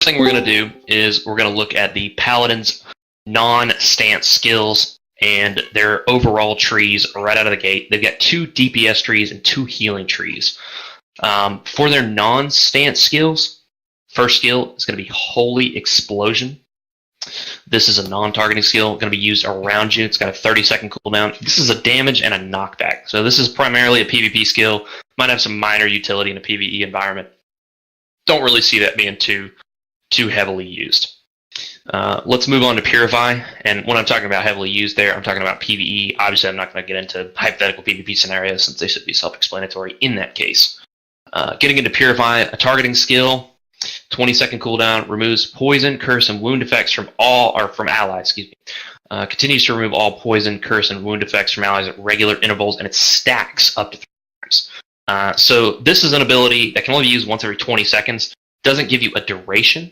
thing we're going to do is we're going to look at the Paladin's non-stance skills and their overall trees right out of the gate. They've got 2 DPS trees and 2 healing trees. For their non-stance skills, first skill is going to be Holy Explosion. This is a non-targeting skill, going to be used around you. It's got a 30-second cooldown. This is a damage and a knockback. So this is primarily a PvP skill. Might have some minor utility in a PvE environment. Don't really see that being too heavily used. Let's move on to Purify. And when I'm talking about heavily used there, I'm talking about PvE. Obviously, I'm not going to get into hypothetical PvP scenarios since they should be self-explanatory in that case. Getting into Purify, a targeting skill, 20-second cooldown, removes poison, curse, and wound effects from allies. Continues to remove all poison, curse, and wound effects from allies at regular intervals, and it stacks up to 3 times. So this is an ability that can only be used once every 20 seconds. Doesn't give you a duration,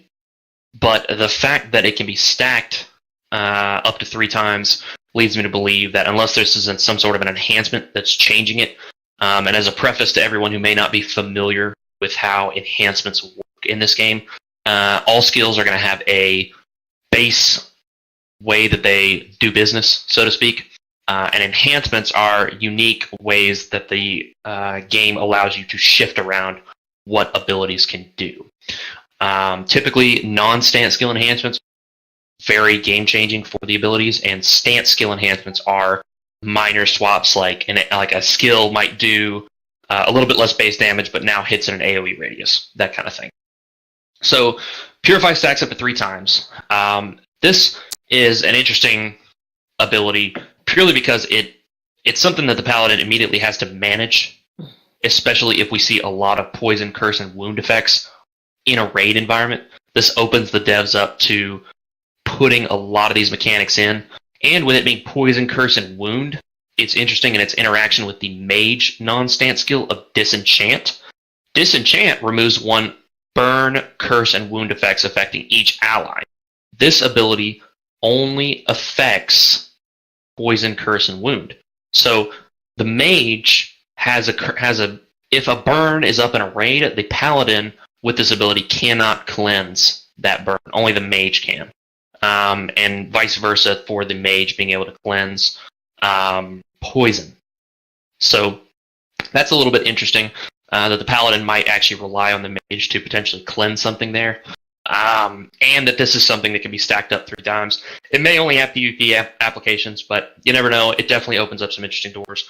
but the fact that it can be stacked up to 3 times leads me to believe that unless this is some sort of an enhancement that's changing it, and as a preface to everyone who may not be familiar with how enhancements work in this game, all skills are going to have a base way that they do business, so to speak, and enhancements are unique ways that the game allows you to shift around what abilities can do. Typically, non-stance skill enhancements very game-changing for the abilities, and stance skill enhancements are minor swaps, like a skill might do a little bit less base damage, but now hits in an AoE radius, that kind of thing. So, Purify stacks up to 3 times. This is an interesting ability purely because it's something that the Paladin immediately has to manage, especially if we see a lot of poison, curse, and wound effects in a raid environment. This opens the devs up to putting a lot of these mechanics in, and with it being poison, curse, and wound, it's interesting in its interaction with the mage non-stance skill of Disenchant. Disenchant removes 1 burn, curse, and wound effects affecting each ally. This ability only affects poison, curse, and wound. So the mage has if a burn is up in a raid, the Paladin with this ability cannot cleanse that burn. Only the mage can. And vice versa for the mage being able to cleanse poison. So that's a little bit interesting, that the Paladin might actually rely on the mage to potentially cleanse something there. And that this is something that can be stacked up 3 times. It may only have PvP applications, but you never know. It definitely opens up some interesting doors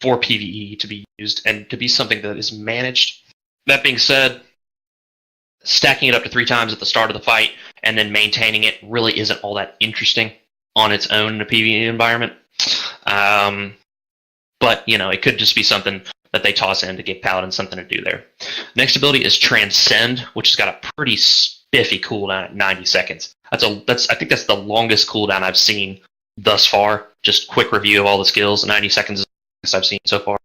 for PvE to be used and to be something that is managed. That being said, stacking it up to 3 times at the start of the fight and then maintaining it really isn't all that interesting on its own in a PvE environment. But, it could just be something that they toss in to give Paladin something to do there. Next ability is Transcend, which has got a pretty spiffy cooldown at 90 seconds. I think that's the longest cooldown I've seen thus far. Just quick review of all the skills. 90 seconds is the longest I've seen so far.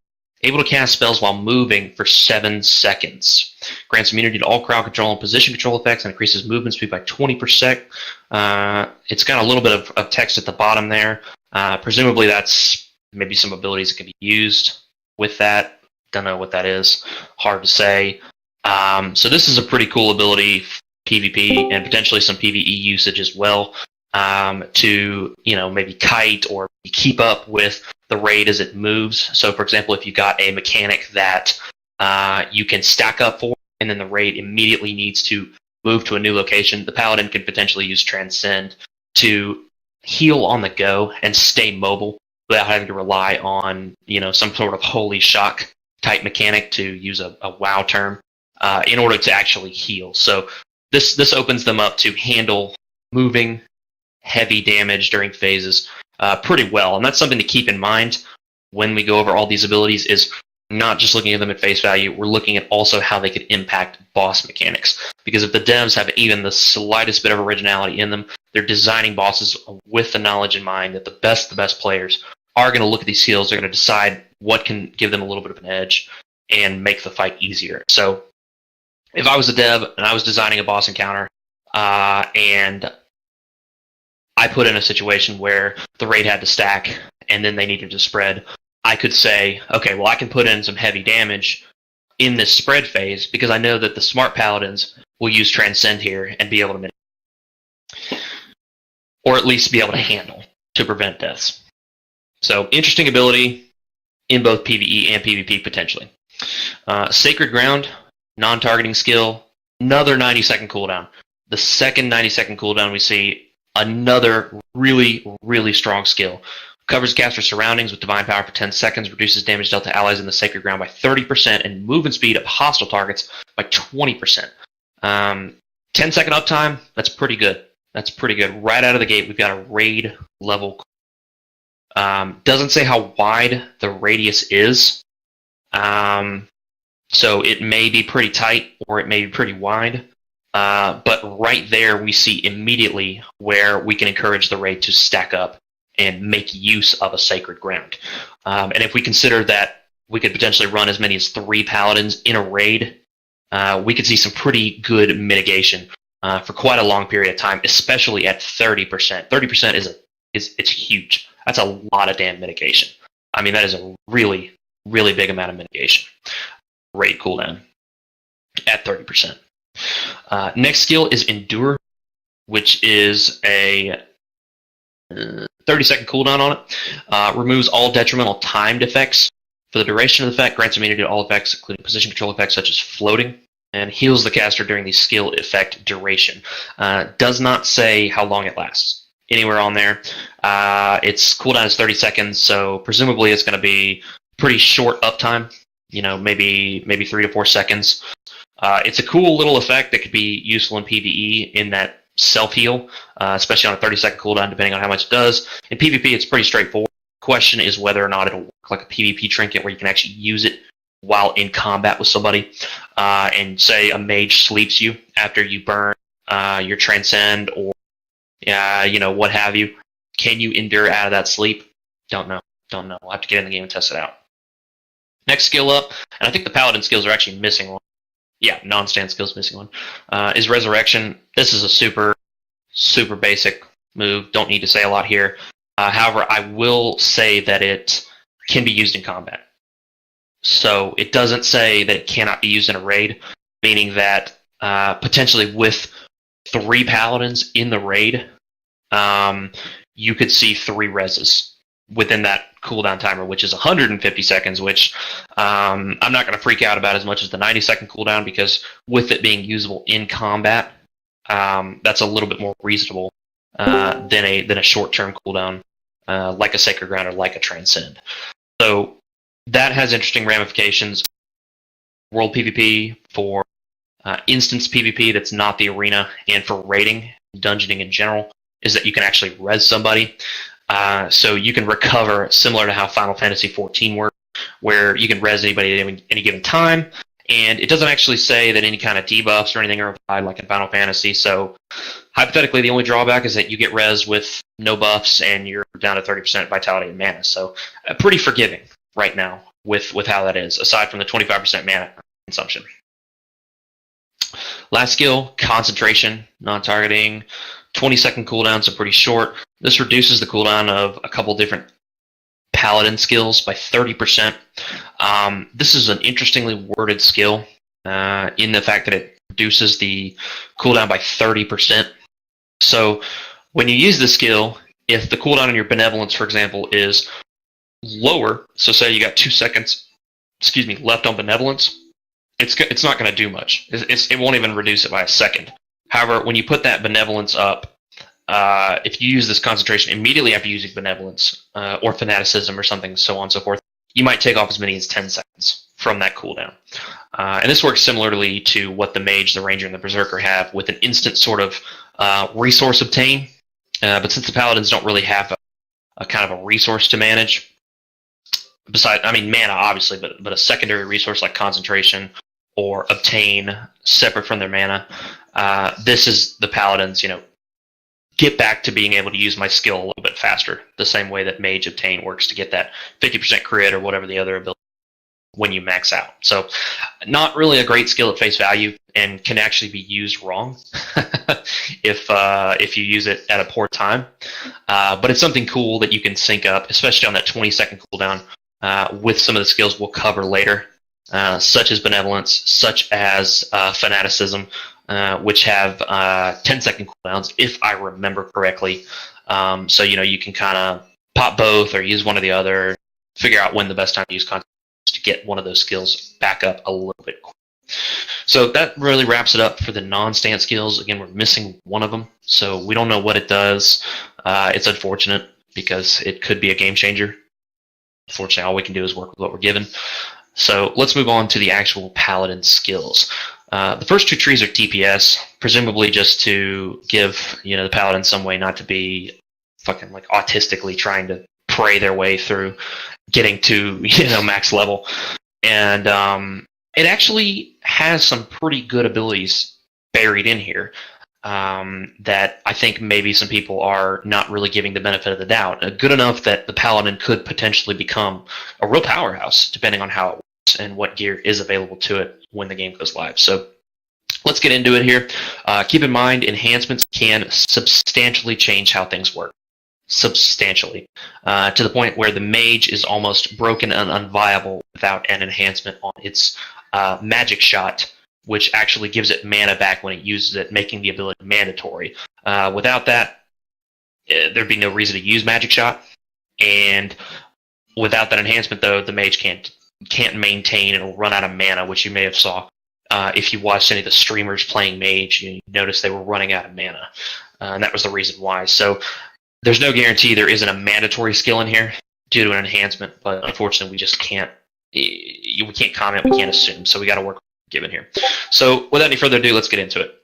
Able to cast spells while moving for 7 seconds. Grants immunity to all crowd control and position control effects and increases movement speed by 20%. It's got a little bit of text at the bottom there. Presumably that's maybe some abilities that can be used with that. Don't know what that is. Hard to say. So this is a pretty cool ability, PvP, and potentially some PvE usage as well, to maybe kite or keep up with the raid as it moves. So, for example, if you got a mechanic that you can stack up for, and then the raid immediately needs to move to a new location, the Paladin can potentially use Transcend to heal on the go and stay mobile without having to rely on some sort of holy shock type mechanic, to use a WoW term, in order to actually heal. So this opens them up to handle moving heavy damage during phases pretty well, and that's something to keep in mind when we go over all these abilities. Is not just looking at them at face value, we're looking at also how they could impact boss mechanics. Because if the devs have even the slightest bit of originality in them, they're designing bosses with the knowledge in mind that the best players are going to look at these skills, they're going to decide what can give them a little bit of an edge and make the fight easier. So if I was a dev and I was designing a boss encounter, and I put in a situation where the raid had to stack and then they needed to spread, I could say, okay, well, I can put in some heavy damage in this spread phase because I know that the smart paladins will use Transcend here and be able to mitigate, or at least be able to handle to prevent deaths. So interesting ability in both PvE and PvP potentially. Sacred Ground, non-targeting skill, another 90-second cooldown. The second 90-second cooldown we see another really, really strong skill. Covers caster's surroundings with divine power for 10 seconds, reduces damage dealt to allies in the sacred ground by 30%, and movement speed of hostile targets by 20%. 10-second uptime, that's pretty good. That's pretty good. Right out of the gate, we've got a raid level. Doesn't say how wide the radius is. So it may be pretty tight or it may be pretty wide. But right there, we see immediately where we can encourage the raid to stack up and make use of a sacred ground. And if we consider that we could potentially run as many as 3 paladins in a raid, we could see some pretty good mitigation for quite a long period of time, especially at 30%. 30% is huge. That's a lot of damn mitigation. I mean, that is a really, really big amount of mitigation. Raid cooldown at 30%. Next skill is Endure, which is a 30-second cooldown on it. Removes all detrimental timed effects for the duration of the effect, grants immunity to all effects, including position control effects such as floating, and heals the caster during the skill effect duration. Does not say how long it lasts. Anywhere on there. Its cooldown is 30 seconds, so presumably it's going to be pretty short uptime. You know, maybe 3 to 4 seconds. It's a cool little effect that could be useful in PvE in that self-heal, especially on a 30-second cooldown, depending on how much it does. In PvP, it's pretty straightforward. The question is whether or not it'll work like a PvP trinket where you can actually use it while in combat with somebody. And say a mage sleeps you after you burn your Transcend or what have you. Can you endure out of that sleep? Don't know. We'll have to get in the game and test it out. Next skill up, and I think the Paladin skills are actually missing one. Yeah, non-stand skills missing one. Is Resurrection. This is a super, super basic move. Don't need to say a lot here. However, I will say that it can be used in combat. So it doesn't say that it cannot be used in a raid, meaning that potentially with 3 Paladins in the raid, you could see 3 reses within that cooldown timer, which is 150 seconds, which I'm not going to freak out about as much as the 90-second cooldown, because with it being usable in combat, that's a little bit more reasonable than a short-term cooldown like a Sacred Ground or like a Transcend. So that has interesting ramifications. World PvP, for instance PvP that's not the arena, and for raiding, dungeoning in general, is that you can actually res somebody. So you can recover similar to how Final Fantasy XIV works, where you can res anybody at any given time, and it doesn't actually say that any kind of debuffs or anything are applied like in Final Fantasy. So hypothetically, the only drawback is that you get res with no buffs and you're down to 30% vitality and mana. So pretty forgiving right now with how that is, aside from the 25% mana consumption. Last skill, Concentration, non-targeting. 20-second cooldown, so pretty short. This reduces the cooldown of a couple different Paladin skills by 30%. This is an interestingly worded skill in the fact that it reduces the cooldown by 30%. So when you use this skill, if the cooldown on your Benevolence, for example, is lower, so say you got 2 seconds left on Benevolence, it's not going to do much. It won't even reduce it by a second. However, when you put that Benevolence up, if you use this Concentration immediately after using Benevolence or Fanaticism or something, so on and so forth, you might take off as many as 10 seconds from that cooldown. And this works similarly to what the Mage, the Ranger, and the Berserker have with an instant sort of resource obtain. But since the Paladins don't really have a kind of a resource to manage, mana obviously, but a secondary resource like Concentration or Obtain separate from their mana, this is the Paladins, get back to being able to use my skill a little bit faster, the same way that Mage Obtain works to get that 50% crit or whatever the other ability when you max out. So not really a great skill at face value, and can actually be used wrong if you use it at a poor time. But it's something cool that you can sync up, especially on that 20-second cooldown, with some of the skills we'll cover later. such as Benevolence, such as Fanaticism, which have 10-second cooldowns, if I remember correctly. So, you can kind of pop both or use one or the other, figure out when the best time to use content is to get one of those skills back up a little bit quicker. So that really wraps it up for the non-stance skills. Again, we're missing one of them, so we don't know what it does. It's unfortunate because it could be a game changer. Unfortunately, all we can do is work with what we're given. So let's move on to the actual Paladin skills. The first two trees are DPS, presumably just to give the Paladin some way not to be fucking like autistically trying to pray their way through getting to max level. And it actually has some pretty good abilities buried in here that I think maybe some people are not really giving the benefit of the doubt. Good enough that the Paladin could potentially become a real powerhouse, depending on how it works and what gear is available to it when the game goes live. So let's get into it here. Keep in mind, enhancements can substantially change how things work. Substantially. To the point where the mage is almost broken and unviable without an enhancement on its magic shot, which actually gives it mana back when it uses it, making the ability mandatory. Without that, there'd be no reason to use magic shot. And without that enhancement, though, the mage can't maintain. It'll run out of mana, which you may have saw if you watched any of the streamers playing mage. You noticed they were running out of mana, and that was the reason why. So there's no guarantee there isn't a mandatory skill in here due to an enhancement, but unfortunately we just can't. We can't comment. We can't assume. So we got to work given here. So without any further ado, let's get into it.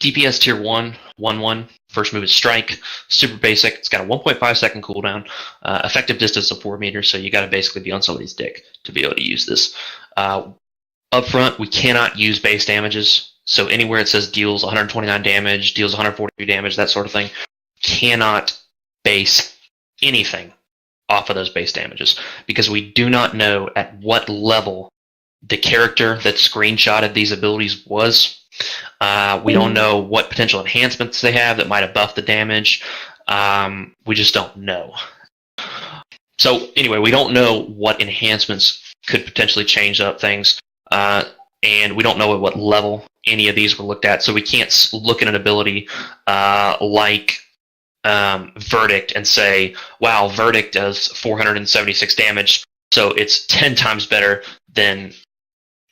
DPS tier 1, 1/1. First move is Strike. Super basic. It's got a 1.5 second cooldown. Effective distance of 4 meters, so you got to basically be on somebody's dick to be able to use this. Up front, we cannot use base damages. So anywhere it says deals 129 damage, deals 142 damage, that sort of thing, cannot base anything off of those base damages because we do not know at what level the character that screenshotted these abilities was. We don't know what potential enhancements they have that might have buffed the damage. We just don't know. So anyway, we don't know what enhancements could potentially change up things, and we don't know at what level any of these were looked at, so we can't look at an ability like Verdict and say, wow, Verdict does 476 damage, so it's 10 times better than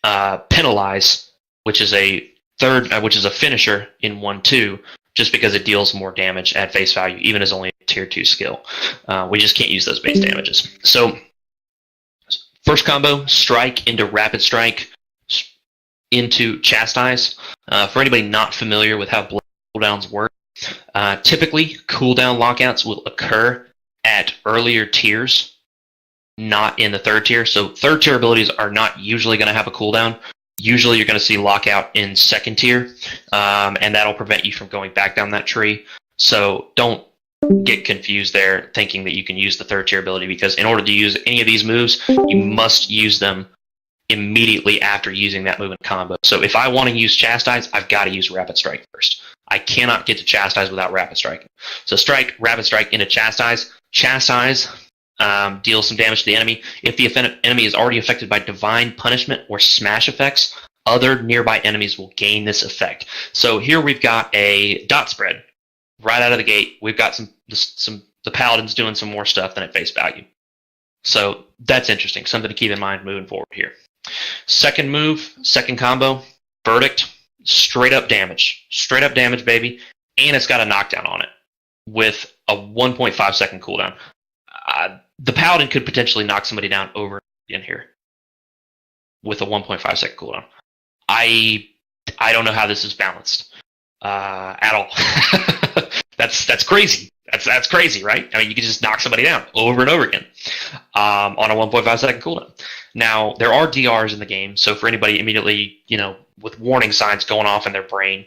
Penalize, which is a finisher in 1/2, just because it deals more damage at face value, even as only a tier 2 skill. We just can't use those base damages. So first combo, Strike into Rapid Strike into Chastise. For anybody not familiar with how cooldowns work, typically cooldown lockouts will occur at earlier tiers, not in the third tier. So third tier abilities are not usually going to have a cooldown. Usually you're going to see lockout in second tier, and that'll prevent you from going back down that tree. So don't get confused there thinking that you can use the third tier ability, because in order to use any of these moves, you must use them immediately after using that move in combo. So if I want to use Chastise, I've got to use Rapid Strike first. I cannot get to Chastise without Rapid Strike. So Strike, Rapid Strike into Chastise. Chastise deals some damage to the enemy. If the enemy is already affected by Divine Punishment or Smash effects, other nearby enemies will gain this effect. So here we've got a dot spread. Right out of the gate, we've got the Paladin's doing some more stuff than at face value. So that's interesting. Something to keep in mind moving forward here. Second move, second combo, Verdict, straight up damage. Straight up damage, baby. And it's got a knockdown on it with a 1.5 second cooldown. The Paladin could potentially knock somebody down over in here with a 1.5 second cooldown. I don't know how this is balanced at all. That's crazy. That's crazy, right? I mean, you can just knock somebody down over and over again on a 1.5 second cooldown. Now, there are DRs in the game, so for anybody immediately, with warning signs going off in their brain,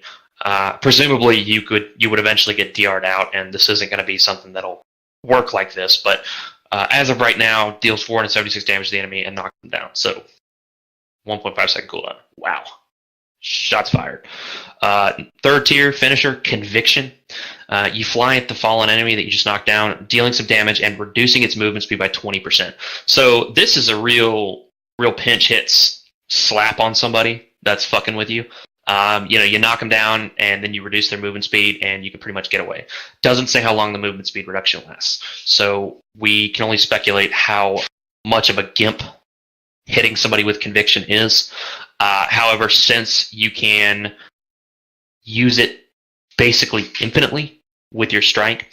presumably you would eventually get DR'd out, and this isn't going to be something that'll work like this. But as of right now, deals 476 damage to the enemy and knocks them down. So 1.5 second cooldown. Wow. Shots fired. Third tier, finisher, Conviction. You fly at the fallen enemy that you just knocked down, dealing some damage and reducing its movement speed by 20%. So this is a real real pinch hits slap on somebody that's fucking with you. You knock them down, and then you reduce their movement speed, and you can pretty much get away. Doesn't say how long the movement speed reduction lasts, so we can only speculate how much of a gimp hitting somebody with conviction is. However, since you can use it basically infinitely with your strike,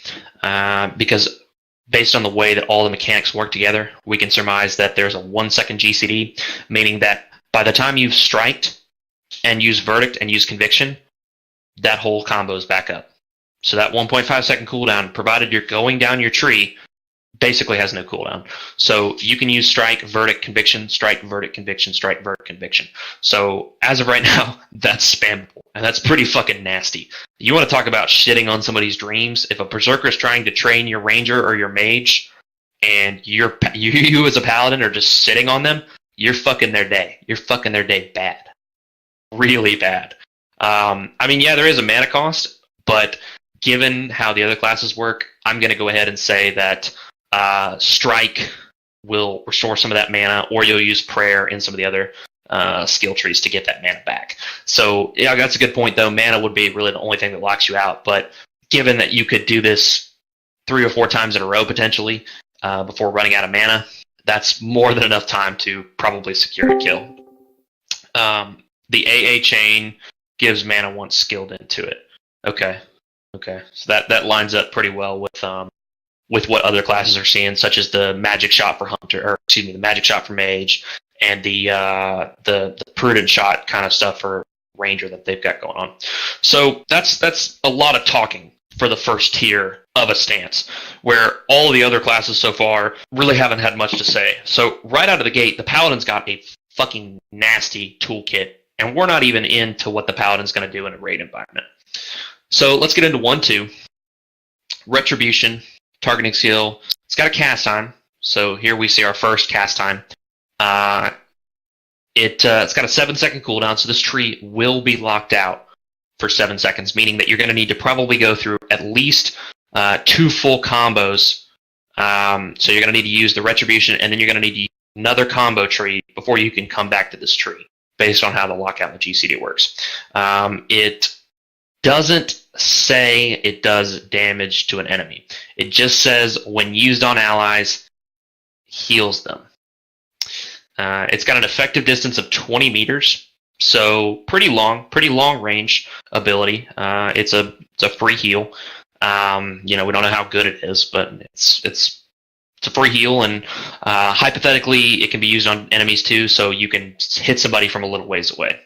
because based on the way that all the mechanics work together, we can surmise that there's a 1 second GCD, meaning that by the time you've striked and use verdict and use conviction, that whole combo is back up. So that 1.5 second cooldown, provided you're going down your tree, basically has no cooldown. So you can use strike, verdict, conviction, strike, verdict, conviction, strike, verdict, conviction. So as of right now, that's spammable, and that's pretty fucking nasty. You want to talk about shitting on somebody's dreams? If a berserker is trying to train your ranger or your mage, and you as a paladin are just sitting on them, you're fucking their day. You're fucking their day bad. Really bad. Yeah, there is a mana cost, but given how the other classes work, I'm going to go ahead and say that strike will restore some of that mana, or you'll use prayer in some of the other skill trees to get that mana back. So yeah, that's a good point, though. Mana would be really the only thing that locks you out, but given that you could do this 3 or 4 times in a row potentially before running out of mana, that's more than enough time to probably secure a kill. The AA chain gives mana once skilled into it. Okay. So that lines up pretty well with what other classes are seeing, such as the magic shot for hunter, or excuse me, the magic shot for mage, and the prudent shot kind of stuff for ranger that they've got going on. So that's a lot of talking for the first tier of a stance, where all the other classes so far really haven't had much to say. So right out of the gate, the paladin's got a fucking nasty toolkit, and we're not even into what the paladin's going to do in a raid environment. So let's get into 1-2. Retribution, targeting skill. It's got a cast time. So here we see our first cast time. It's got a 7-second cooldown, so this tree will be locked out for 7 seconds, meaning that you're going to need to probably go through at least 2 full combos. So you're going to need to use the retribution, and then you're going to need to use another combo tree before you can come back to this tree, based on how the lockout and the GCD works. It doesn't say it does damage to an enemy. It just says when used on allies, heals them. It's got an effective distance of 20 meters, so pretty long range ability. It's a free heal. We don't know how good it is, but it's a free heal, and hypothetically, it can be used on enemies too, so you can hit somebody from a little ways away.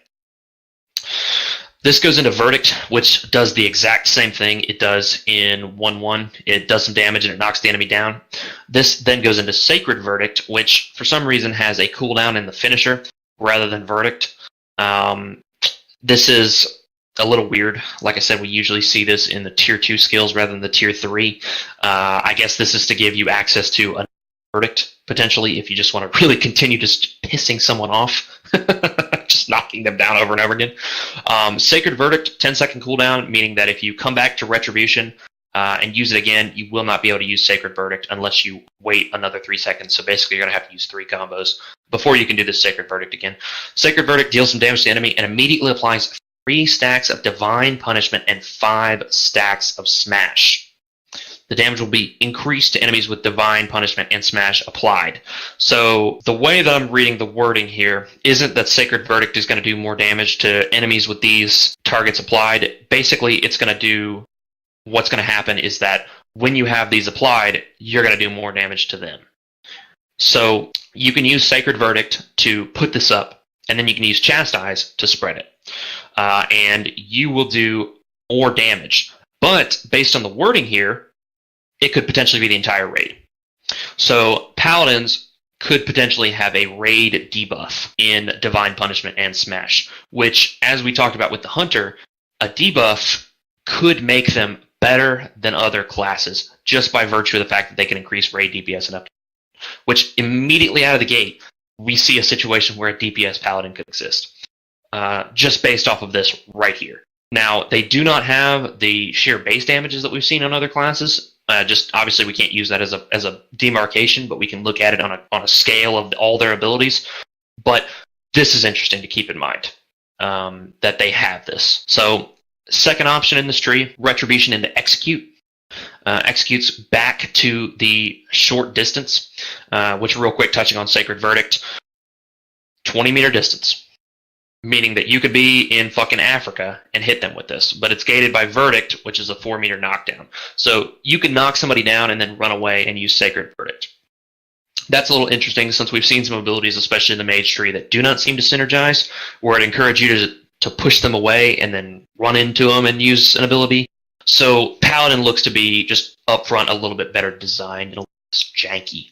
This goes into Verdict, which does the exact same thing it does in 1-1. It does some damage and it knocks the enemy down. This then goes into Sacred Verdict, which for some reason has a cooldown in the finisher rather than Verdict. This is a little weird. Like I said, we usually see this in the Tier 2 skills rather than the Tier 3. I guess this is to give you access to a Verdict, potentially, if you just want to really continue just pissing someone off. Just knocking them down over and over again. Sacred Verdict, 10-second cooldown, meaning that if you come back to Retribution and use it again, you will not be able to use Sacred Verdict unless you wait another 3 seconds. So basically, you're going to have to use 3 combos before you can do this Sacred Verdict again. Sacred Verdict deals some damage to the enemy and immediately applies 3 stacks of Divine Punishment and 5 stacks of Smash. The damage will be increased to enemies with Divine Punishment and Smash applied. So the way that I'm reading the wording here isn't that Sacred Verdict is going to do more damage to enemies with these targets applied. Basically, it's going to do... What's going to happen is that when you have these applied, you're going to do more damage to them. So you can use Sacred Verdict to put this up, and then you can use Chastise to spread it. And you will do more damage. But based on the wording here, it could potentially be the entire raid. So Paladins could potentially have a raid debuff in Divine Punishment and Smash, which, as we talked about with the Hunter, a debuff could make them better than other classes just by virtue of the fact that they can increase raid DPS and up. Which immediately out of the gate, we see a situation where a DPS Paladin could exist. Just based off of this right here. Now, they do not have the sheer base damages that we've seen on other classes. Just obviously, we can't use that as a demarcation, but we can look at it on a scale of all their abilities. But this is interesting to keep in mind, that they have this. So second option in this tree, Retribution into Execute. Executes back to the short distance, which real quick touching on Sacred Verdict, 20-meter distance. Meaning that you could be in fucking Africa and hit them with this. But it's gated by Verdict, which is a 4-meter knockdown. So you can knock somebody down and then run away and use Sacred Verdict. That's a little interesting since we've seen some abilities, especially in the Mage tree, that do not seem to synergize, where it encourages you to push them away and then run into them and use an ability. So Paladin looks to be just upfront a little bit better designed and a little less janky.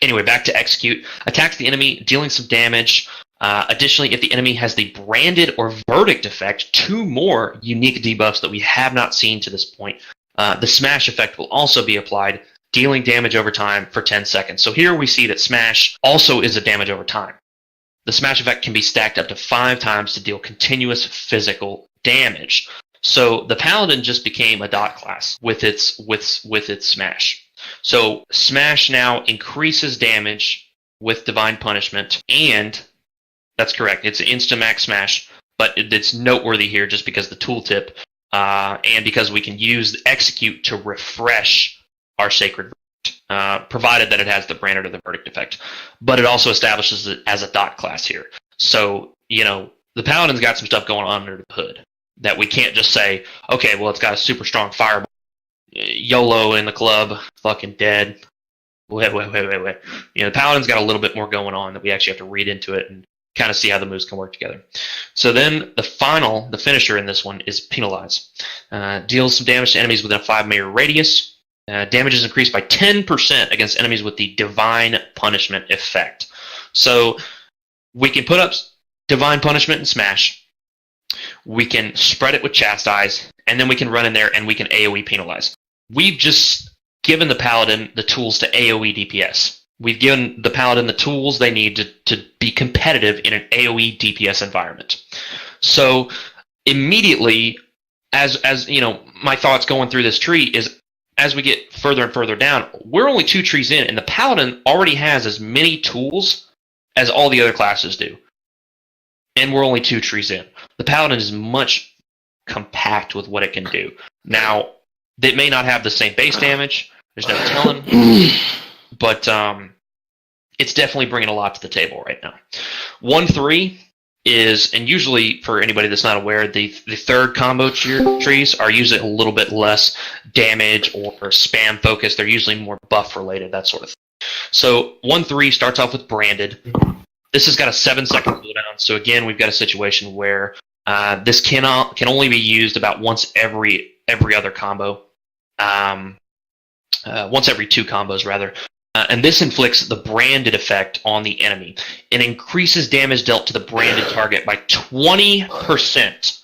Anyway, back to Execute. Attacks the enemy, dealing some damage. Additionally, if the enemy has the Branded or Verdict effect, 2 more unique debuffs that we have not seen to this point. The Smash effect will also be applied, dealing damage over time for 10 seconds. So here we see that Smash also is a damage over time. The Smash effect can be stacked up to 5 times to deal continuous physical damage. So the Paladin just became a dot class with its Smash. So Smash now increases damage with Divine Punishment, and that's correct. It's an Instamax Smash, but it's noteworthy here just because the tooltip, and because we can use Execute to refresh our Sacred Verdict, provided that it has the Branded or the Verdict effect. But it also establishes it as a dot class here. So, the Paladin's got some stuff going on under the hood that we can't just say, okay, well, it's got a super strong fireball. YOLO in the club, fucking dead. Wait. The Paladin's got a little bit more going on that we actually have to read into it and kind of see how the moves can work together. So then the finisher in this one is Penalize. Deals some damage to enemies within a 5-meter radius. Damage is increased by 10% against enemies with the Divine Punishment effect. So we can put up Divine Punishment and Smash. We can spread it with Chastise, and then we can run in there and we can AoE Penalize. We've just given the Paladin the tools to AoE DPS. We've given the Paladin the tools they need to be competitive in an AoE DPS environment. So immediately, as my thoughts going through this tree is, as we get further and further down, we're only 2 trees in, and the Paladin already has as many tools as all the other classes do. And we're only 2 trees in. The Paladin is much compact with what it can do. Now, they may not have the same base damage. There's no telling. But it's definitely bringing a lot to the table right now. 1-3 is, and usually for anybody that's not aware, the third combo trees are usually a little bit less damage or spam focused. They're usually more buff related, that sort of thing. So 1-3 starts off with Branded. This has got a 7-second cooldown. So again, we've got a situation where this can only be used about once every other combo. Once every 2 combos, rather. And this inflicts the Branded effect on the enemy. It increases damage dealt to the branded target by 20%.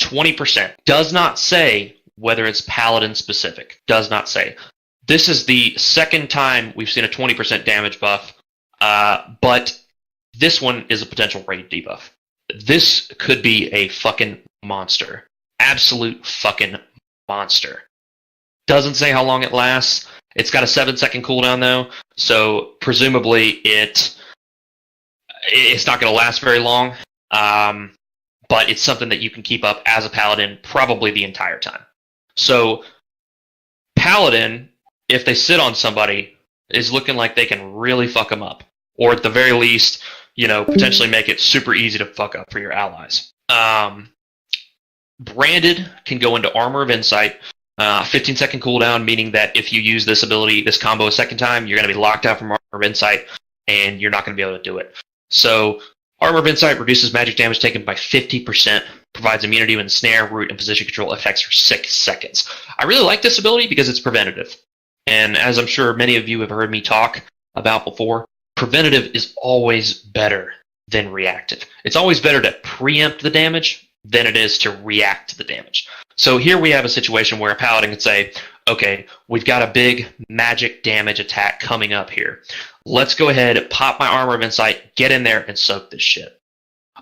20%. Does not say whether it's Paladin specific. Does not say. This is the second time we've seen a 20% damage buff, but this one is a potential raid debuff. This could be a fucking monster. Absolute fucking monster. Doesn't say how long it lasts. It's got a 7-second cooldown though, so presumably it's not going to last very long. But it's something that you can keep up as a Paladin probably the entire time. So Paladin, if they sit on somebody, is looking like they can really fuck them up, or at the very least, potentially make it super easy to fuck up for your allies. Branded can go into Armor of Insight. 15-second cooldown, meaning that if you use this combo a second time, you're going to be locked out from Armor of Insight, and you're not going to be able to do it. So, Armor of Insight reduces magic damage taken by 50%, provides immunity when snare, root, and position control effects for 6 seconds. I really like this ability because it's preventative. And as I'm sure many of you have heard me talk about before, preventative is always better than reactive. It's always better to preempt the damage than it is to react to the damage. So here we have a situation where a Paladin could say, okay, we've got a big magic damage attack coming up here. Let's go ahead, pop my Armor of Insight, get in there, and soak this shit.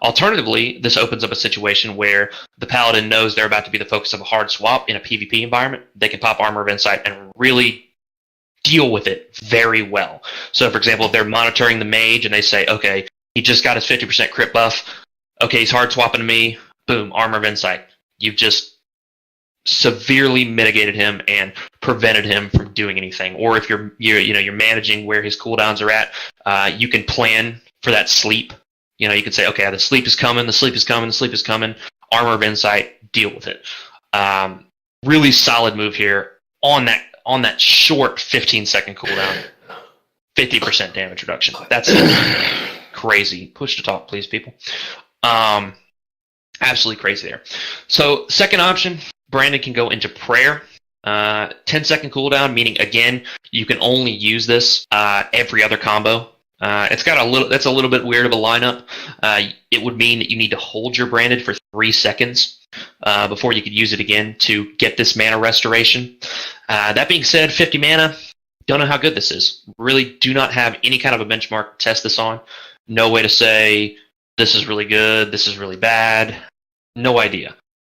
Alternatively, this opens up a situation where the Paladin knows they're about to be the focus of a hard swap in a PvP environment. They can pop Armor of Insight and really deal with it very well. So, for example, if they're monitoring the mage and they say, okay, he just got his 50% crit buff, okay, he's hard swapping to me, boom, Armor of Insight. You've just severely mitigated him and prevented him from doing anything. Or if you're managing where his cooldowns are at, you can plan for that sleep. You can say, okay, the sleep is coming, the sleep is coming, the sleep is coming. Armor of Insight, deal with it. Really solid move here on that short 15-second cooldown. 50% damage reduction. That's crazy. Push to talk, please, people. Absolutely crazy there. So, second option, Brandon can go into Prayer. 10-second cooldown, meaning, again, you can only use this every other combo. That's a little bit weird of a lineup. It would mean that you need to hold your Branded for 3 seconds before you could use it again to get this mana restoration. That being said, 50 mana, don't know how good this is. Really do not have any kind of a benchmark to test this on. No way to say this is really good, this is really bad. No idea.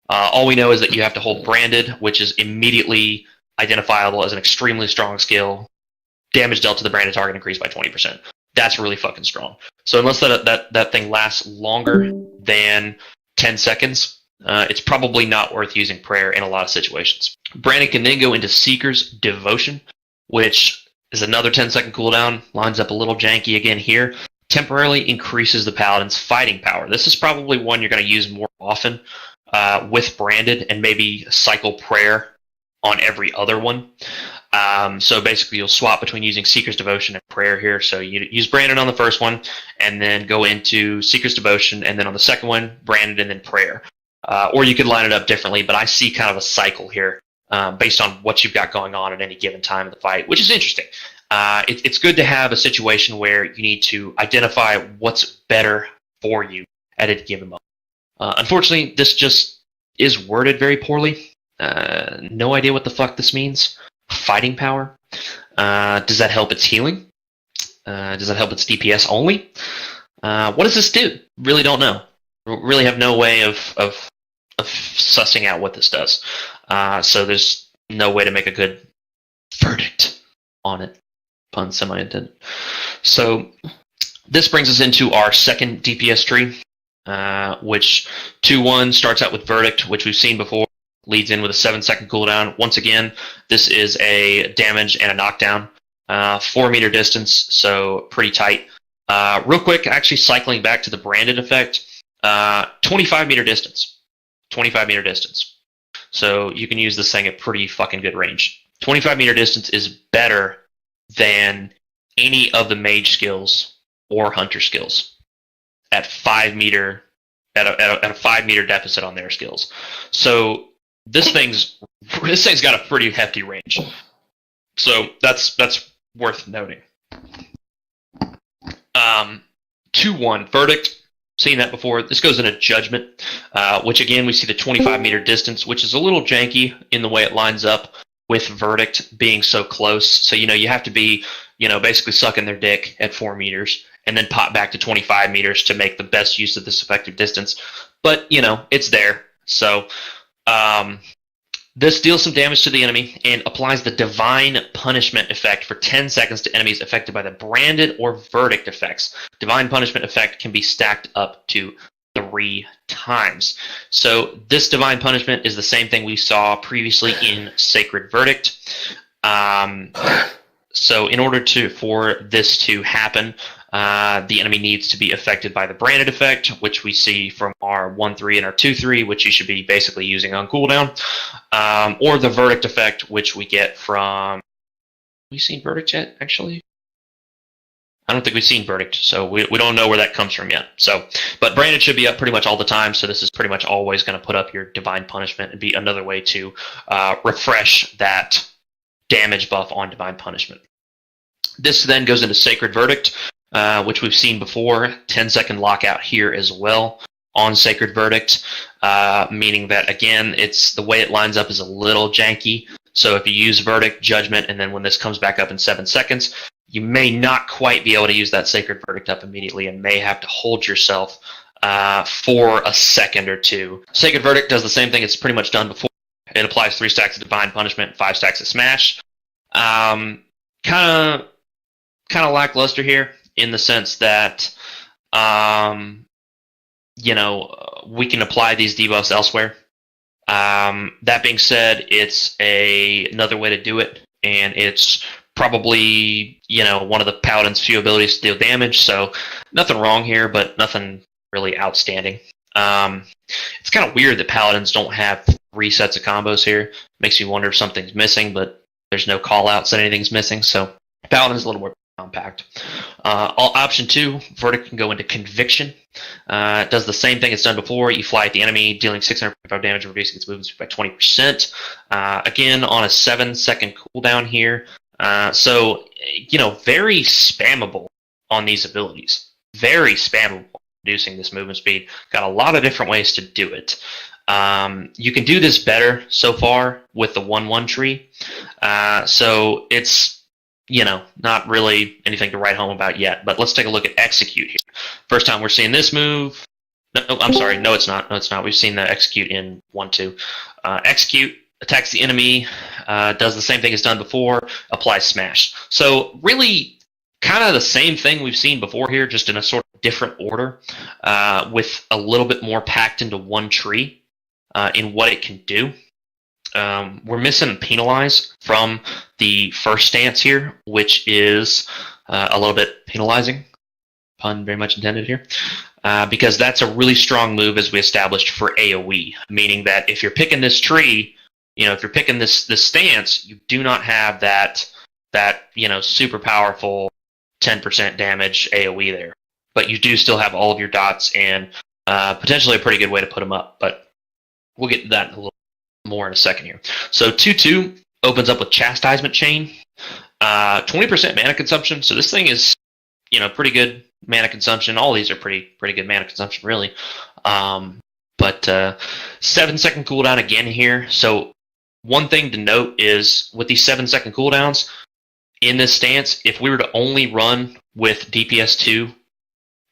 All we know is that you have to hold Branded, which is immediately identifiable as an extremely strong skill. Damage dealt to the branded target increased by 20%. That's really fucking strong. So unless that thing lasts longer than 10 seconds, it's probably not worth using Prayer in a lot of situations. Brandon can then go into Seeker's Devotion, which is another 10-second cooldown. Lines up a little janky again here. Temporarily increases the Paladin's fighting power. This is probably one you're going to use more often with Branded, and maybe cycle Prayer on every other one. So basically you'll swap between using Seeker's Devotion and Prayer here. So you use Branded on the first one, and then go into Seeker's Devotion, and then on the second one, Branded and then Prayer. Or you could line it up differently, but I see kind of a cycle here based on what you've got going on at any given time in the fight, which is interesting. It's good to have a situation where you need to identify what's better for you at any given moment. Unfortunately, this just is worded very poorly. No idea what the fuck this means. Fighting power. Does that help its healing? Does that help its DPS only? What does this do? Really don't know. Really have no way of sussing out what this does. So there's no way to make a good verdict on it. Pun semi-intended. So this brings us into our second DPS tree, which 2-1 starts out with Verdict, which we've seen before. Leads in with a 7-second cooldown. Once again, this is a damage and a knockdown. 4-meter distance, so pretty tight. Real quick, actually cycling back to the Branded effect, 25-meter distance. 25-meter distance. So you can use this thing at pretty fucking good range. 25-meter distance is better than any of the mage skills or hunter skills at 5-meter at a 5-meter deficit on their skills. So this thing's got a pretty hefty range. So that's worth noting. 2-1 Verdict. Seen that before. This goes into Judgment, which again we see the 25-meter distance, which is a little janky in the way it lines up with Verdict being so close. So you have to be basically sucking their dick at 4 meters and then pop back to 25 meters to make the best use of this effective distance. But it's there. So this deals some damage to the enemy and applies the Divine Punishment effect for 10 seconds to enemies affected by the Branded or Verdict effects. Divine Punishment effect can be stacked up to 3 times. So this Divine Punishment is the same thing we saw previously in Sacred Verdict. So in order for this to happen, the enemy needs to be affected by the Branded effect, which we see from our 1-3 and our 2-3, which you should be basically using on cooldown, or the Verdict effect, which we get from... Have we seen Verdict yet, actually? I don't think we've seen Verdict, so we don't know where that comes from yet. But Branded should be up pretty much all the time, so this is pretty much always going to put up your Divine Punishment and be another way to refresh that damage buff on Divine Punishment. This then goes into Sacred Verdict, which we've seen before. 10-second lockout here as well on Sacred Verdict, meaning that, again, the way it lines up is a little janky. So if you use Verdict, Judgment, and then when this comes back up in 7 seconds, you may not quite be able to use that Sacred Verdict up immediately and may have to hold yourself for a second or two. Sacred Verdict does the same thing it's pretty much done before. It applies 3 stacks of Divine Punishment, 5 stacks of Smash. kind of lackluster here in the sense that we can apply these debuffs elsewhere. That being said, it's another way to do it, and it's probably one of the Paladin's few abilities to deal damage. So nothing wrong here, but nothing really outstanding. It's kind of weird that Paladins don't have 3 sets of combos here. Makes you wonder if something's missing, but there's no call-outs that anything's missing. So Paladin's a little more compact. Option 2, Verdict can go into Conviction. It does the same thing it's done before. You fly at the enemy, dealing 645 damage and reducing its movement speed by 20%. Again, on a 7-second cooldown here. So, very spammable on these abilities. Very spammable, reducing this movement speed. Got a lot of different ways to do it. You can do this better so far with the 1-1 tree. So it's not really anything to write home about yet, but let's take a look at Execute here. First time we're seeing this move. No, I'm sorry. No, it's not. We've seen the Execute in 1-2. Execute attacks the enemy, does the same thing it's done before, applies Smash. So really kind of the same thing we've seen before here, just in a sort of different order, with a little bit more packed into one tree in what it can do. We're missing Penalize from the first stance here, which is a little bit penalizing. Pun very much intended here. Because that's a really strong move, as we established, for AoE. Meaning that if you're picking this tree, if you're picking this stance, you do not have that super powerful 10% damage AoE there. But you do still have all of your dots and potentially a pretty good way to put them up. But we'll get to that in a little more in a second here. So 2-2 opens up with Chastisement Chain. 20% mana consumption. So this thing is, pretty good mana consumption. All these are pretty good mana consumption, really. But 7-second cooldown again here. So one thing to note is with these 7-second cooldowns in this stance, if we were to only run with DPS 2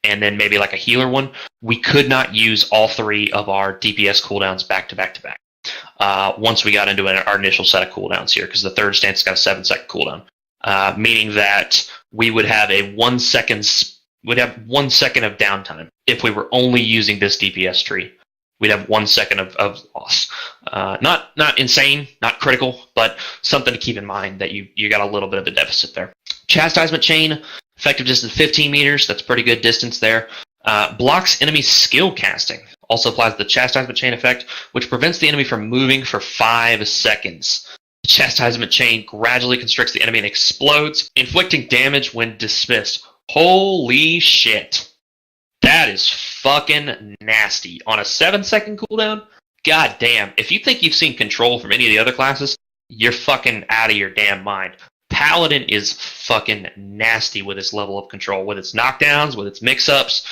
and then maybe like a healer one, we could not use all 3 of our DPS cooldowns back to back to back. Once we got into our initial set of cooldowns here, because the third stance has got a 7-second cooldown, meaning that we would have 1 second of downtime if we were only using this DPS tree. We'd have 1 second of loss. Not insane, not critical, but something to keep in mind that you got a little bit of a deficit there. Chastisement Chain, effective distance 15 meters. That's pretty good distance there. Blocks enemy skill casting. Also applies the Chastisement Chain effect, which prevents the enemy from moving for 5 seconds. The Chastisement Chain gradually constricts the enemy and explodes, inflicting damage when dismissed. Holy shit. That is fucking nasty. On a 7-second cooldown? God damn. If you think you've seen control from any of the other classes, you're fucking out of your damn mind. Paladin is fucking nasty with its level of control, with its knockdowns, with its mix-ups.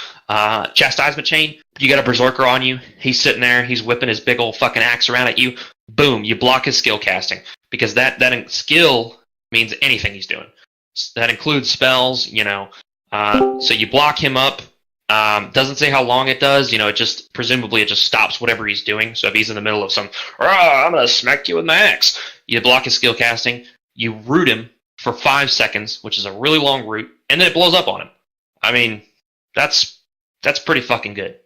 Chastisement Chain, you got a Berserker on you. He's sitting there. He's whipping his big old fucking axe around at you. Boom, you block his skill casting. Because that skill means anything he's doing. That includes spells, so you block him up. Doesn't say how long it does. Presumably it just stops whatever he's doing. So if he's in the middle of some, I'm going to smack you with my axe. You block his skill casting. You root him for 5 seconds, which is a really long root, and then it blows up on him. I mean, that's pretty fucking good.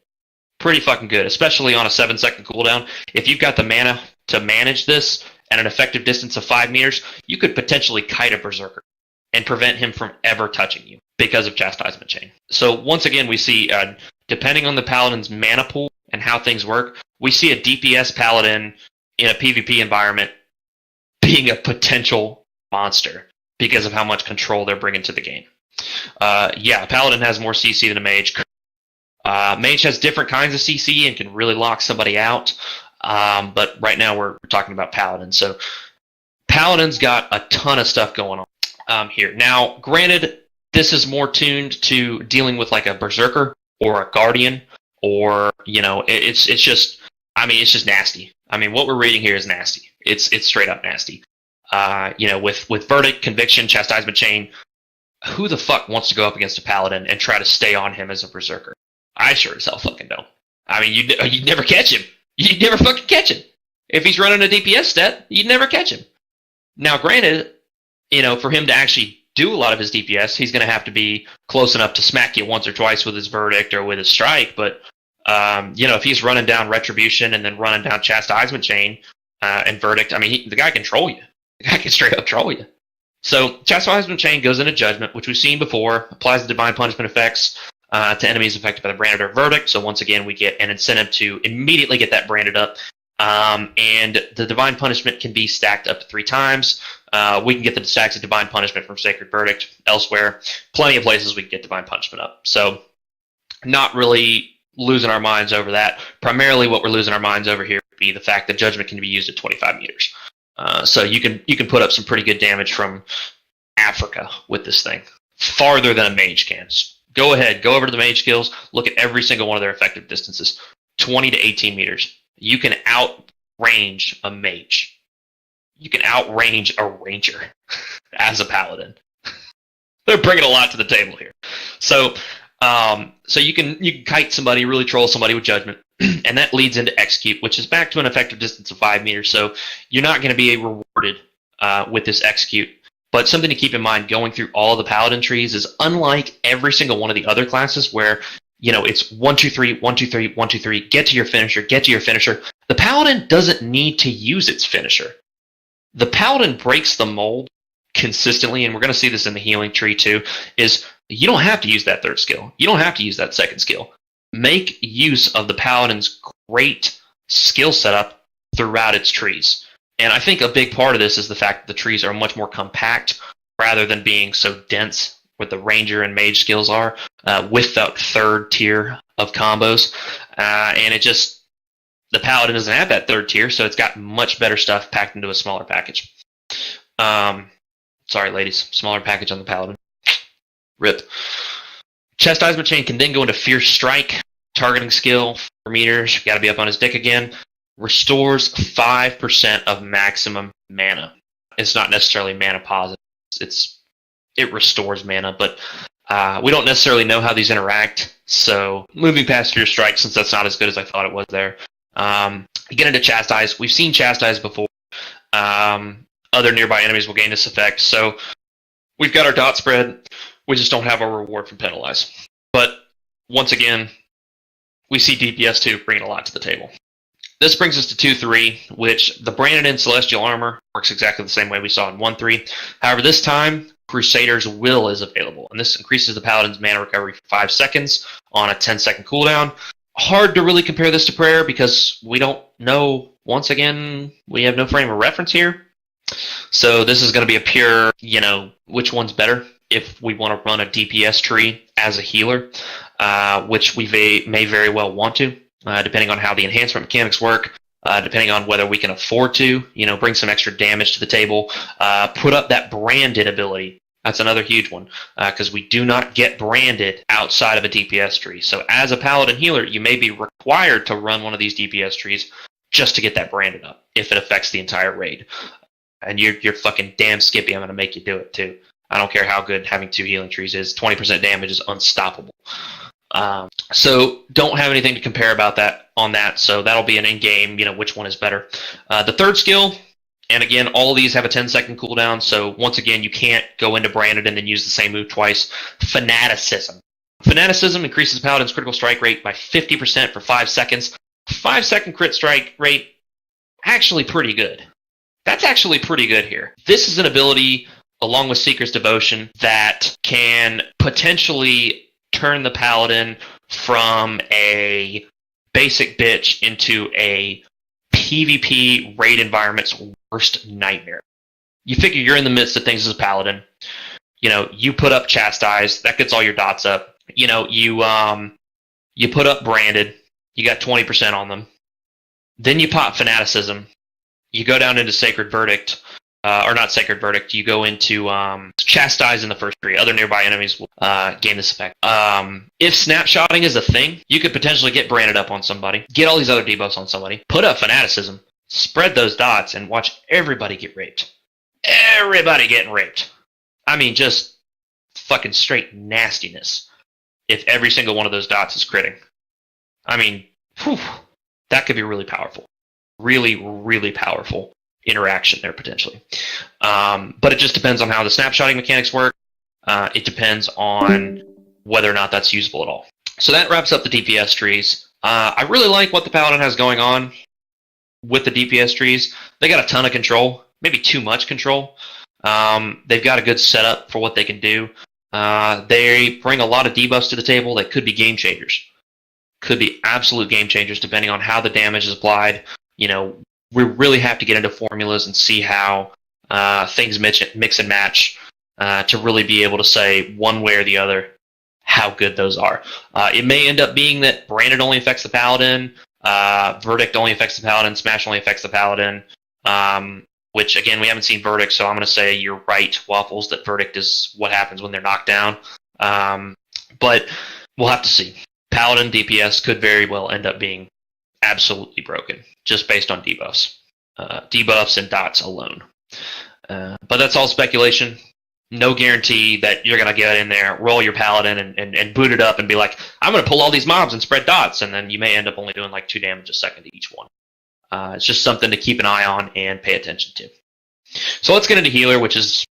Pretty fucking good, especially on a 7-second cooldown. If you've got the mana to manage this at an effective distance of 5 meters, you could potentially kite a Berserker and prevent him from ever touching you because of Chastisement Chain. So once again, we see, depending on the Paladin's mana pool and how things work, we see a DPS Paladin in a PvP environment being a potential monster because of how much control they're bringing to the game. Paladin has more CC than a Mage. Mage has different kinds of CC and can really lock somebody out, but right now we're talking about Paladin. So Paladin's got a ton of stuff going on here. Now, granted, this is more tuned to dealing with like a Berserker or a Guardian, or it's just nasty. I mean, what we're reading here is nasty. It's straight up nasty. With Verdict, Conviction, Chastisement Chain, who the fuck wants to go up against a Paladin and try to stay on him as a Berserker? I sure as hell fucking don't. I mean, you'd never catch him. You'd never fucking catch him. If he's running a DPS stat, you'd never catch him. Now, granted, for him to actually do a lot of his DPS, he's going to have to be close enough to smack you once or twice with his verdict or with his strike. But if he's running down retribution and then running down chastisement chain and verdict, I mean, the guy can troll you. The guy can straight up troll you. So chastisement chain goes into judgment, which we've seen before. Applies the divine punishment effects to enemies affected by the branded or verdict. So once again, we get an incentive to immediately get that branded up. And the divine punishment can be stacked up to 3 times. We can get the stacks of divine punishment from Sacred Verdict elsewhere. Plenty of places we can get divine punishment up. So not really losing our minds over that. Primarily what we're losing our minds over here would be the fact that judgment can be used at 25 meters. So you can put up some pretty good damage from Africa with this thing. Farther than a mage can. Go ahead, go over to the mage skills, look at every single one of their effective distances. 20 to 18 meters. You can outrange a mage. You can outrange a ranger as a paladin. They're bringing a lot to the table here. So you can kite somebody, really troll somebody with judgment, and that leads into execute, which is back to an effective distance of 5 meters. So you're not going to be rewarded with this execute. But something to keep in mind going through all the paladin trees is unlike every single one of the other classes where it's 1, 2, 3, 1, 2, 3, 1, 2, 3, get to your finisher, get to your finisher. The paladin doesn't need to use its finisher. The paladin breaks the mold consistently, and we're going to see this in the healing tree too, is you don't have to use that third skill. You don't have to use that second skill. Make use of the paladin's great skill setup throughout its trees. And I think a big part of this is the fact that the trees are much more compact rather than being so dense what the ranger and mage skills are with that third tier of combos. And the paladin doesn't have that third tier, so it's got much better stuff packed into a smaller package. Sorry, ladies. Smaller package on the paladin. Rip. Chastisement chain can then go into fierce strike. Targeting skill, 4 meters. Got to be up on his dick again. Restores 5% of maximum mana. It's not necessarily mana positive. It restores mana, but we don't necessarily know how these interact. So moving past fierce strike, since that's not as good as I thought it was there. Get into chastise. We've seen chastise before. Other nearby enemies will gain this effect. So we've got our dot spread. We just don't have our reward from penalize. But once again, we see DPS 2 bringing a lot to the table. This brings us to 2-3, which the branded in Celestial Armor works exactly the same way we saw in 1-3. However, this time, Crusader's Will is available, and this increases the Paladin's mana recovery for 5 seconds on a 10-second cooldown. Hard to really compare this to Prayer because we don't know, once again, we have no frame of reference here. So this is going to be a pure, which one's better if we want to run a DPS tree as a healer, which we may very well want to. Depending on how the enhancement mechanics work, depending on whether we can afford to, bring some extra damage to the table, put up that branded ability. That's another huge one, because we do not get branded outside of a DPS tree. So as a paladin healer, you may be required to run one of these DPS trees just to get that branded up, if it affects the entire raid. And you're fucking damn skippy, I'm going to make you do it too. I don't care how good having 2 healing trees is. 20% damage is unstoppable. So don't have anything to compare about that on that. So that'll be an in-game, which one is better. The third skill, and again, all of these have a 10-second cooldown. So once again, you can't go into branded and then use the same move twice. Fanaticism. Fanaticism increases Paladin's critical strike rate by 50% for 5 seconds. 5-second crit strike rate, actually pretty good. That's actually pretty good here. This is an ability, along with Seeker's Devotion, that can potentially turn the Paladin from a basic bitch into a PvP raid environment's worst nightmare. You figure you're in the midst of things as a Paladin. You put up Chastise, that gets all your dots up. You put up Branded, you got 20% on them. Then you pop Fanaticism. You go down into Sacred Verdict, or not Sacred Verdict, you go into Chastise in the first tree. Other nearby enemies will gain this effect. If snapshotting is a thing, you could potentially get branded up on somebody, get all these other debuffs on somebody, put up Fanaticism, spread those dots, and watch everybody get raped. Everybody getting raped. I mean, just fucking straight nastiness if every single one of those dots is critting. I mean, that could be really powerful. Really, really powerful. interaction there potentially. But it just depends on how the snapshotting mechanics work. It depends on whether or not that's usable at all. So that wraps up the DPS trees. I really like what the Paladin has going on with the DPS trees. They got a ton of control, maybe too much control. They've got a good setup for what they can do. They bring a lot of debuffs to the table that could be game changers. Could be absolute game changers depending on how the damage is applied. You know, we really have to get into formulas and see how things mix and match to really be able to say one way or the other how good those are. It may end up being that Branded only affects the Paladin, Verdict only affects the Paladin, Smash only affects the Paladin, which, again, we haven't seen Verdict, so I'm going to say you're right, Waffles, that Verdict is what happens when they're knocked down. But we'll have to see. Paladin DPS could very well end up being absolutely broken, just based on debuffs. Debuffs and dots alone. But that's all speculation. No guarantee that you're going to get in there, roll your Paladin, and boot it up and be like, I'm going to pull all these mobs and spread dots, and then you may end up only doing like 2 damage a second to each one. It's just something to keep an eye on and pay attention to. So let's get into Healer, which is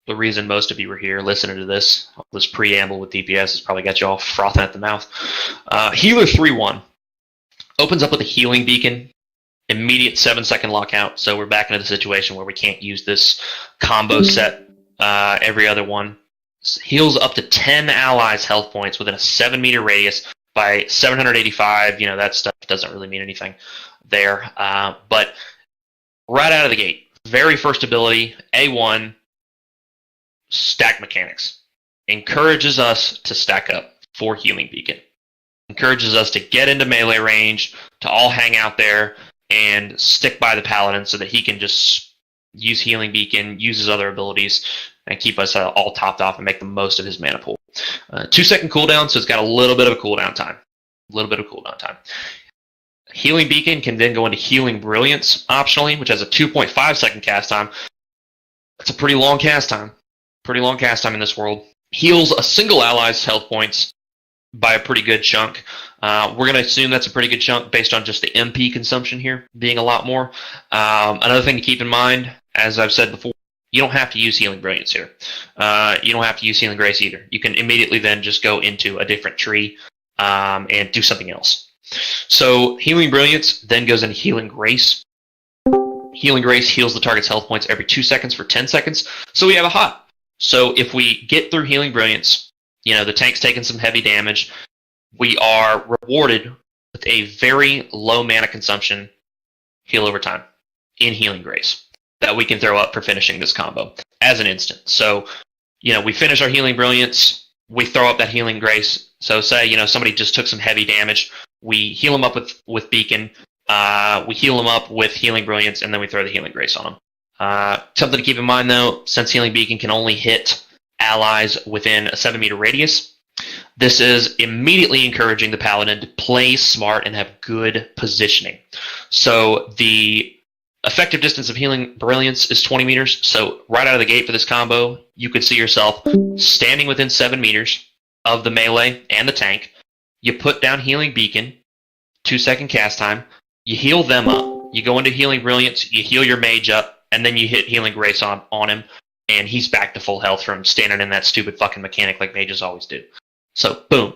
the reason most of you are here listening to this. This preamble with DPS has probably got you all frothing at the mouth. Healer 3-1 opens up with a healing beacon, immediate 7-second lockout, so we're back into the situation where we can't use this combo set every other one. Heals up to 10 allies' health points within a 7-meter radius by 785. You know, that stuff doesn't really mean anything there. But right out of the gate, very first ability, A1, stack mechanics. Encourages us to stack up for Healing Beacon. Encourages us to get into melee range, to all hang out there and stick by the Paladin so that he can just use Healing Beacon, use his other abilities, and keep us all topped off and make the most of his mana pool. 2-second cooldown, so it's got a little bit of a cooldown time. Healing Beacon can then go into Healing Brilliance optionally, which has a 2.5-second cast time. That's a pretty long cast time. Pretty long cast time in this world. Heals a single ally's health points by a pretty good chunk. We're going to assume that's a pretty good chunk based on just the MP consumption here being a lot more. Another thing to keep in mind, as I've said before, you don't have to use Healing Brilliance here. You don't have to use Healing Grace either. You can immediately then just go into a different tree and do something else. So Healing Brilliance then goes into Healing Grace. Healing Grace heals the target's health points every 2 seconds for 10 seconds. So we have a hot. So if we get through Healing Brilliance, you know, the tank's taking some heavy damage, we are rewarded with a very low mana consumption heal over time in Healing Grace that we can throw up for finishing this combo as an instant. So, you know, we finish our Healing Brilliance, we throw up that Healing Grace. So say, you know, somebody just took some heavy damage, we heal them up with Beacon, we heal them up with Healing Brilliance, and then we throw the Healing Grace on them. Something to keep in mind, though, since Healing Beacon can only hit allies within a 7-meter radius, this is immediately encouraging the Paladin to play smart and have good positioning. So the effective distance of Healing Brilliance is 20 meters, so right out of the gate for this combo, you could see yourself standing within 7 meters of the melee and the tank. You put down Healing Beacon, 2-second cast time, you heal them up, you go into Healing Brilliance, you heal your mage up, and then you hit Healing Grace on him, and he's back to full health from standing in that stupid fucking mechanic like mages always do. So, boom.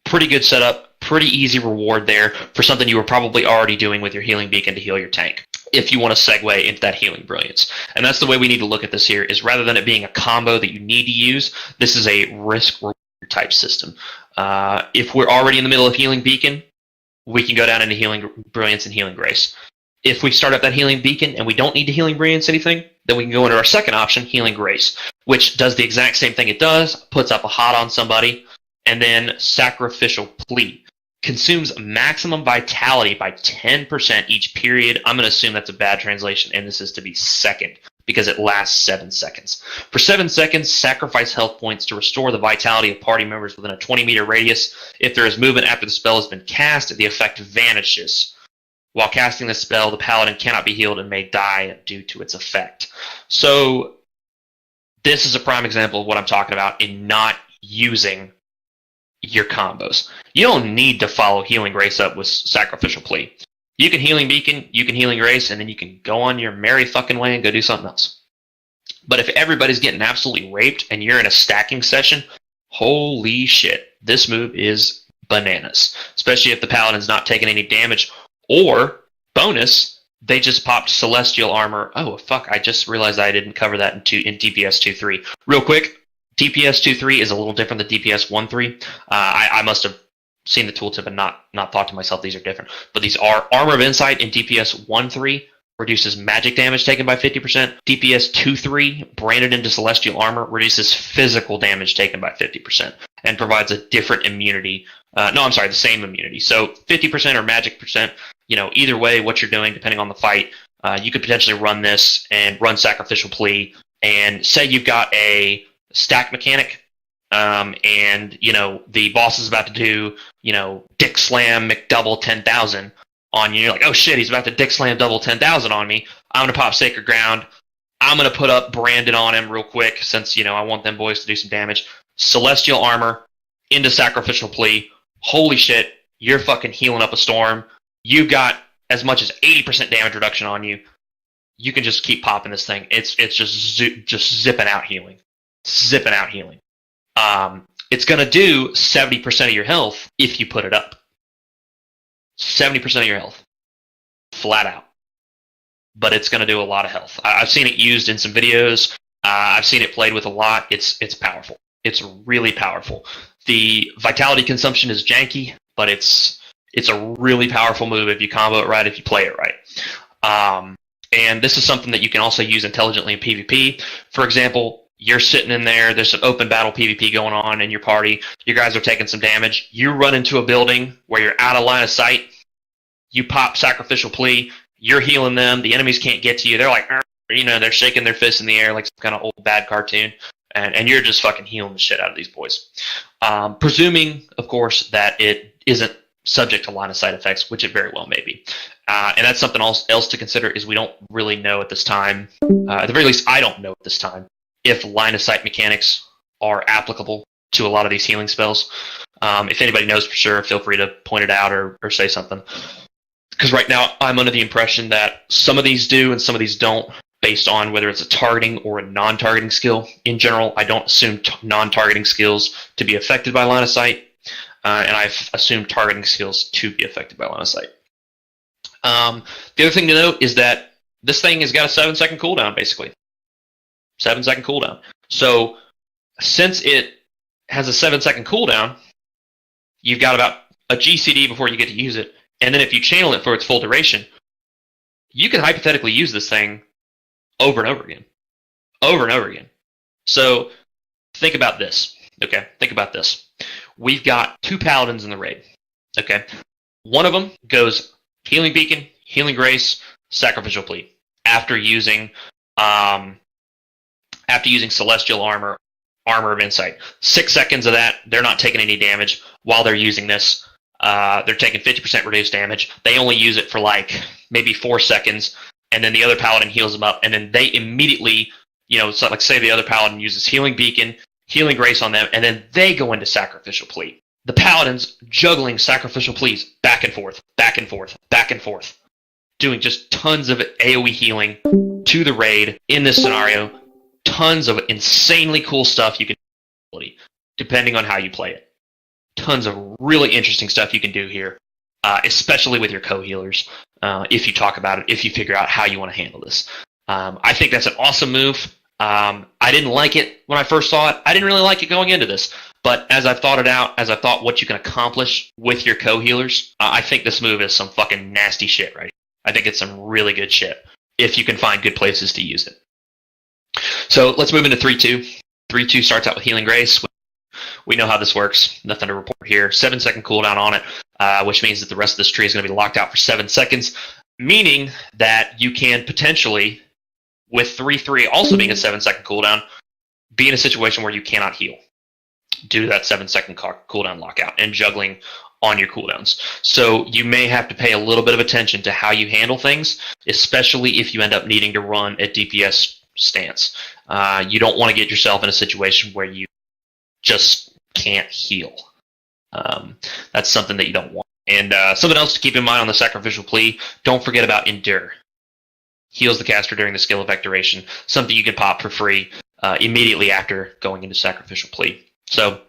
Pretty good setup, pretty easy reward there for something you were probably already doing with your Healing Beacon to heal your tank, if you want to segue into that Healing Brilliance. And that's the way we need to look at this here, is rather than it being a combo that you need to use, this is a risk-reward type system. If we're already in the middle of Healing Beacon, we can go down into Healing Brilliance and Healing Grace. If we start up that Healing Beacon and we don't need to Healing Brilliance anything, then we can go into our second option, Healing Grace, which does the exact same thing it does, puts up a hot on somebody, and then Sacrificial Plea. Consumes maximum vitality by 10% each period. I'm going to assume that's a bad translation, and this is to be second, because it lasts 7 seconds. For 7 seconds, sacrifice health points to restore the vitality of party members within a 20-meter radius. If there is movement after the spell has been cast, the effect vanishes. While casting this spell, the Paladin cannot be healed and may die due to its effect. So, this is a prime example of what I'm talking about in not using your combos. You don't need to follow Healing Grace up with Sacrificial Plea. You can Healing Beacon, you can Healing Grace, and then you can go on your merry fucking way and go do something else. But if everybody's getting absolutely raped and you're in a stacking session, holy shit, this move is bananas. Especially if the Paladin's not taking any damage, or, bonus, they just popped Celestial Armor. Oh, fuck, I just realized I didn't cover that in DPS 2-3. Real quick, DPS 2-3 is a little different than DPS 1-3. I must have seen the tooltip and not thought to myself these are different. But these are Armor of Insight in DPS 1-3 reduces magic damage taken by 50%. DPS 2-3, branded into Celestial Armor, reduces physical damage taken by 50% and provides a different immunity. The same immunity. So 50% or magic percent, either way, what you're doing, depending on the fight, you could potentially run this and run Sacrificial Plea. And say you've got a stack mechanic, and the boss is about to do Dick Slam McDouble 10,000 on you. You're like, oh shit, he's about to Dick Slam double 10,000 on me. I'm gonna pop Sacred Ground. I'm gonna put up Brandon on him real quick since I want them boys to do some damage. Celestial Armor into Sacrificial Plea. Holy shit, you're fucking healing up a storm. You've got as much as 80% damage reduction on you. You can just keep popping this thing. It's just zipping out healing. Zipping out healing. It's going to do 70% of your health if you put it up. 70% of your health. Flat out. But it's going to do a lot of health. I've seen it used in some videos. I've seen it played with a lot. It's powerful. It's really powerful. The vitality consumption is janky, but it's a really powerful move if you combo it right, if you play it right. And this is something that you can also use intelligently in PvP. For example, you're sitting in there, there's an open battle PvP going on in your party, you guys are taking some damage, you run into a building where you're out of line of sight, you pop Sacrificial Plea, you're healing them, the enemies can't get to you, they're like, they're shaking their fists in the air like some kind of old bad cartoon, and you're just fucking healing the shit out of these boys. Presuming, of course, that it isn't subject to line of sight effects, which it very well may be. And that's something else to consider is we don't really know at this time, at the very least I don't know at this time, if line of sight mechanics are applicable to a lot of these healing spells. If anybody knows for sure, feel free to point it out or say something. Because right now I'm under the impression that some of these do and some of these don't, based on whether it's a targeting or a non-targeting skill. In general, I don't assume non-targeting skills to be affected by line of sight, and I've assumed targeting skills to be affected by line of sight. The other thing to note is that this thing has got a 7-second cooldown, basically. 7-second cooldown. So, since it has a 7-second cooldown, you've got about a GCD before you get to use it, and then if you channel it for its full duration, you can hypothetically use this thing over and over again. Over and over again. So, think about this. Okay, think about this. We've got 2 Paladins in the raid. Okay? One of them goes Healing Beacon, Healing Grace, Sacrificial Plea. After using Celestial Armor, Armor of Insight. 6 seconds of that, they're not taking any damage while they're using this. They're taking 50% reduced damage. They only use it for maybe 4 seconds, and then the other Paladin heals them up, and then they immediately, so say the other Paladin uses Healing Beacon, Healing Grace on them, and then they go into Sacrificial Plea. The Paladin's juggling Sacrificial Pleas back and forth, back and forth, back and forth, doing just tons of AoE healing to the raid in this scenario. Tons of insanely cool stuff you can do, depending on how you play it. Tons of really interesting stuff you can do here, especially with your co-healers, if you talk about it, if you figure out how you want to handle this. I think that's an awesome move. I didn't like it when I first saw it. I didn't really like it going into this. But as I've thought it out, as I thought what you can accomplish with your co-healers, I think this move is some fucking nasty shit right here. I think it's some really good shit, if you can find good places to use it. So let's move into 3-2. 3-2 starts out with Healing Grace. We know how this works. Nothing to report here. 7-second cooldown on it, which means that the rest of this tree is going to be locked out for 7 seconds, meaning that you can potentially, with 3-3 also being a 7-second cooldown, be in a situation where you cannot heal due to that 7-second cooldown lockout and juggling on your cooldowns. So you may have to pay a little bit of attention to how you handle things, especially if you end up needing to run a DPS stance. You don't want to get yourself in a situation where you just can't heal. That's something that you don't want. And something else to keep in mind on the Sacrificial Plea, don't forget about Endure. Heals the caster during the skill effect duration, something you can pop for free immediately after going into Sacrificial Plea. So,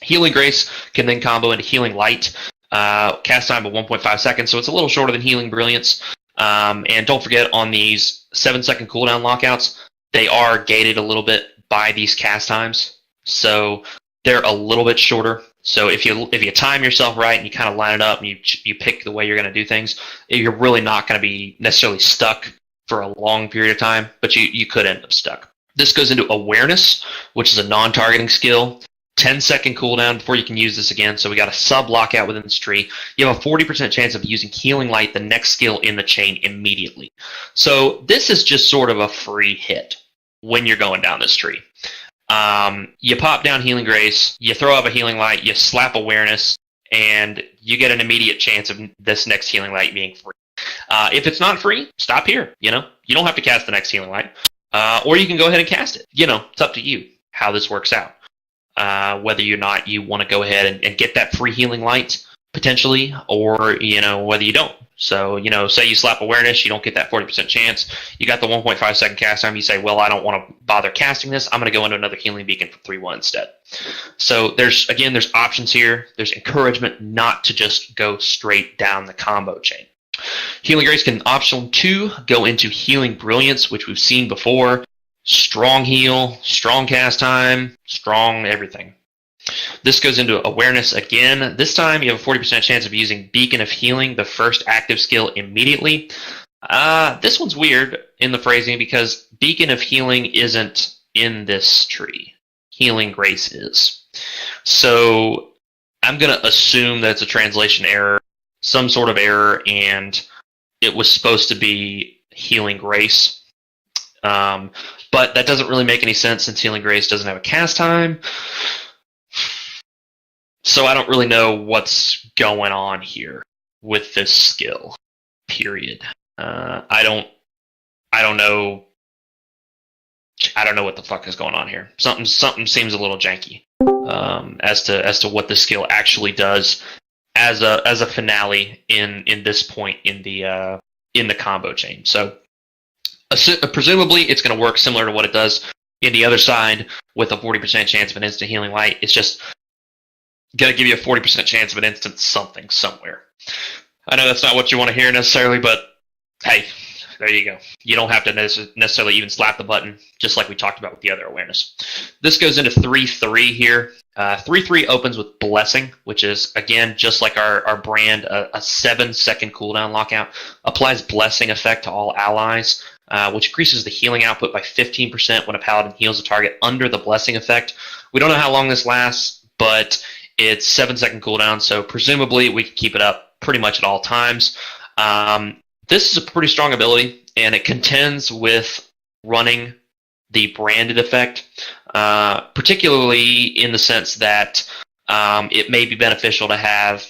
Healing Grace can then combo into Healing Light, cast time of 1.5 seconds, so it's a little shorter than Healing Brilliance. And don't forget, on these 7-second cooldown lockouts, they are gated a little bit by these cast times, so they're a little bit shorter. So if you time yourself right and you kind of line it up and you pick the way you're going to do things, you're really not going to be necessarily stuck for a long period of time, but you could end up stuck. This goes into Awareness, which is a non-targeting skill. 10-second cooldown before you can use this again, so we got a sub-lockout within this tree. You have a 40% chance of using Healing Light, the next skill in the chain, immediately. So this is just sort of a free hit when you're going down this tree. You pop down Healing Grace, you throw up a Healing Light, you slap Awareness, and you get an immediate chance of this next Healing Light being free. If it's not free, stop here. You don't have to cast the next Healing Light, or you can go ahead and cast it. It's up to you how this works out. Whether or not you want to go ahead and get that free Healing Light, potentially, or, whether you don't. So, say you slap Awareness, you don't get that 40% chance. You got the 1.5 second cast time, you say, well, I don't want to bother casting this, I'm going to go into another Healing Beacon for 3-1 instead. So, there's options here. There's encouragement not to just go straight down the combo chain. Healing Grace can option 2 go into Healing Brilliance, which we've seen before. Strong heal, strong cast time, strong everything. This goes into Awareness again. This time you have a 40% chance of using Beacon of Healing, the first active skill, immediately. This one's weird in the phrasing because Beacon of Healing isn't in this tree. Healing Grace is. So I'm going to assume that it's a translation error, some sort of error, and it was supposed to be Healing Grace. But that doesn't really make any sense since Healing Grace doesn't have a cast time. So I don't really know what's going on here with this skill. Period. I don't know. I don't know what the fuck is going on here. Something seems a little janky as to what this skill actually does as a finale in this point in the combo chain. So presumably it's going to work similar to what it does in the other side with a 40% chance of an instant Healing Light. It's just going to give you a 40% chance of an instant something somewhere. I know that's not what you want to hear necessarily, but hey, there you go. You don't have to necessarily even slap the button, just like we talked about with the other Awareness. This goes into 3-3 here. 3-3 opens with Blessing, which is, again, just like our brand, a 7-second cooldown lockout. Applies Blessing effect to all allies, which increases the healing output by 15% when a Paladin heals a target under the Blessing effect. We don't know how long this lasts, but it's 7-second cooldown, so presumably we can keep it up pretty much at all times. This is a pretty strong ability, and it contends with running the branded effect, particularly in the sense that it may be beneficial to have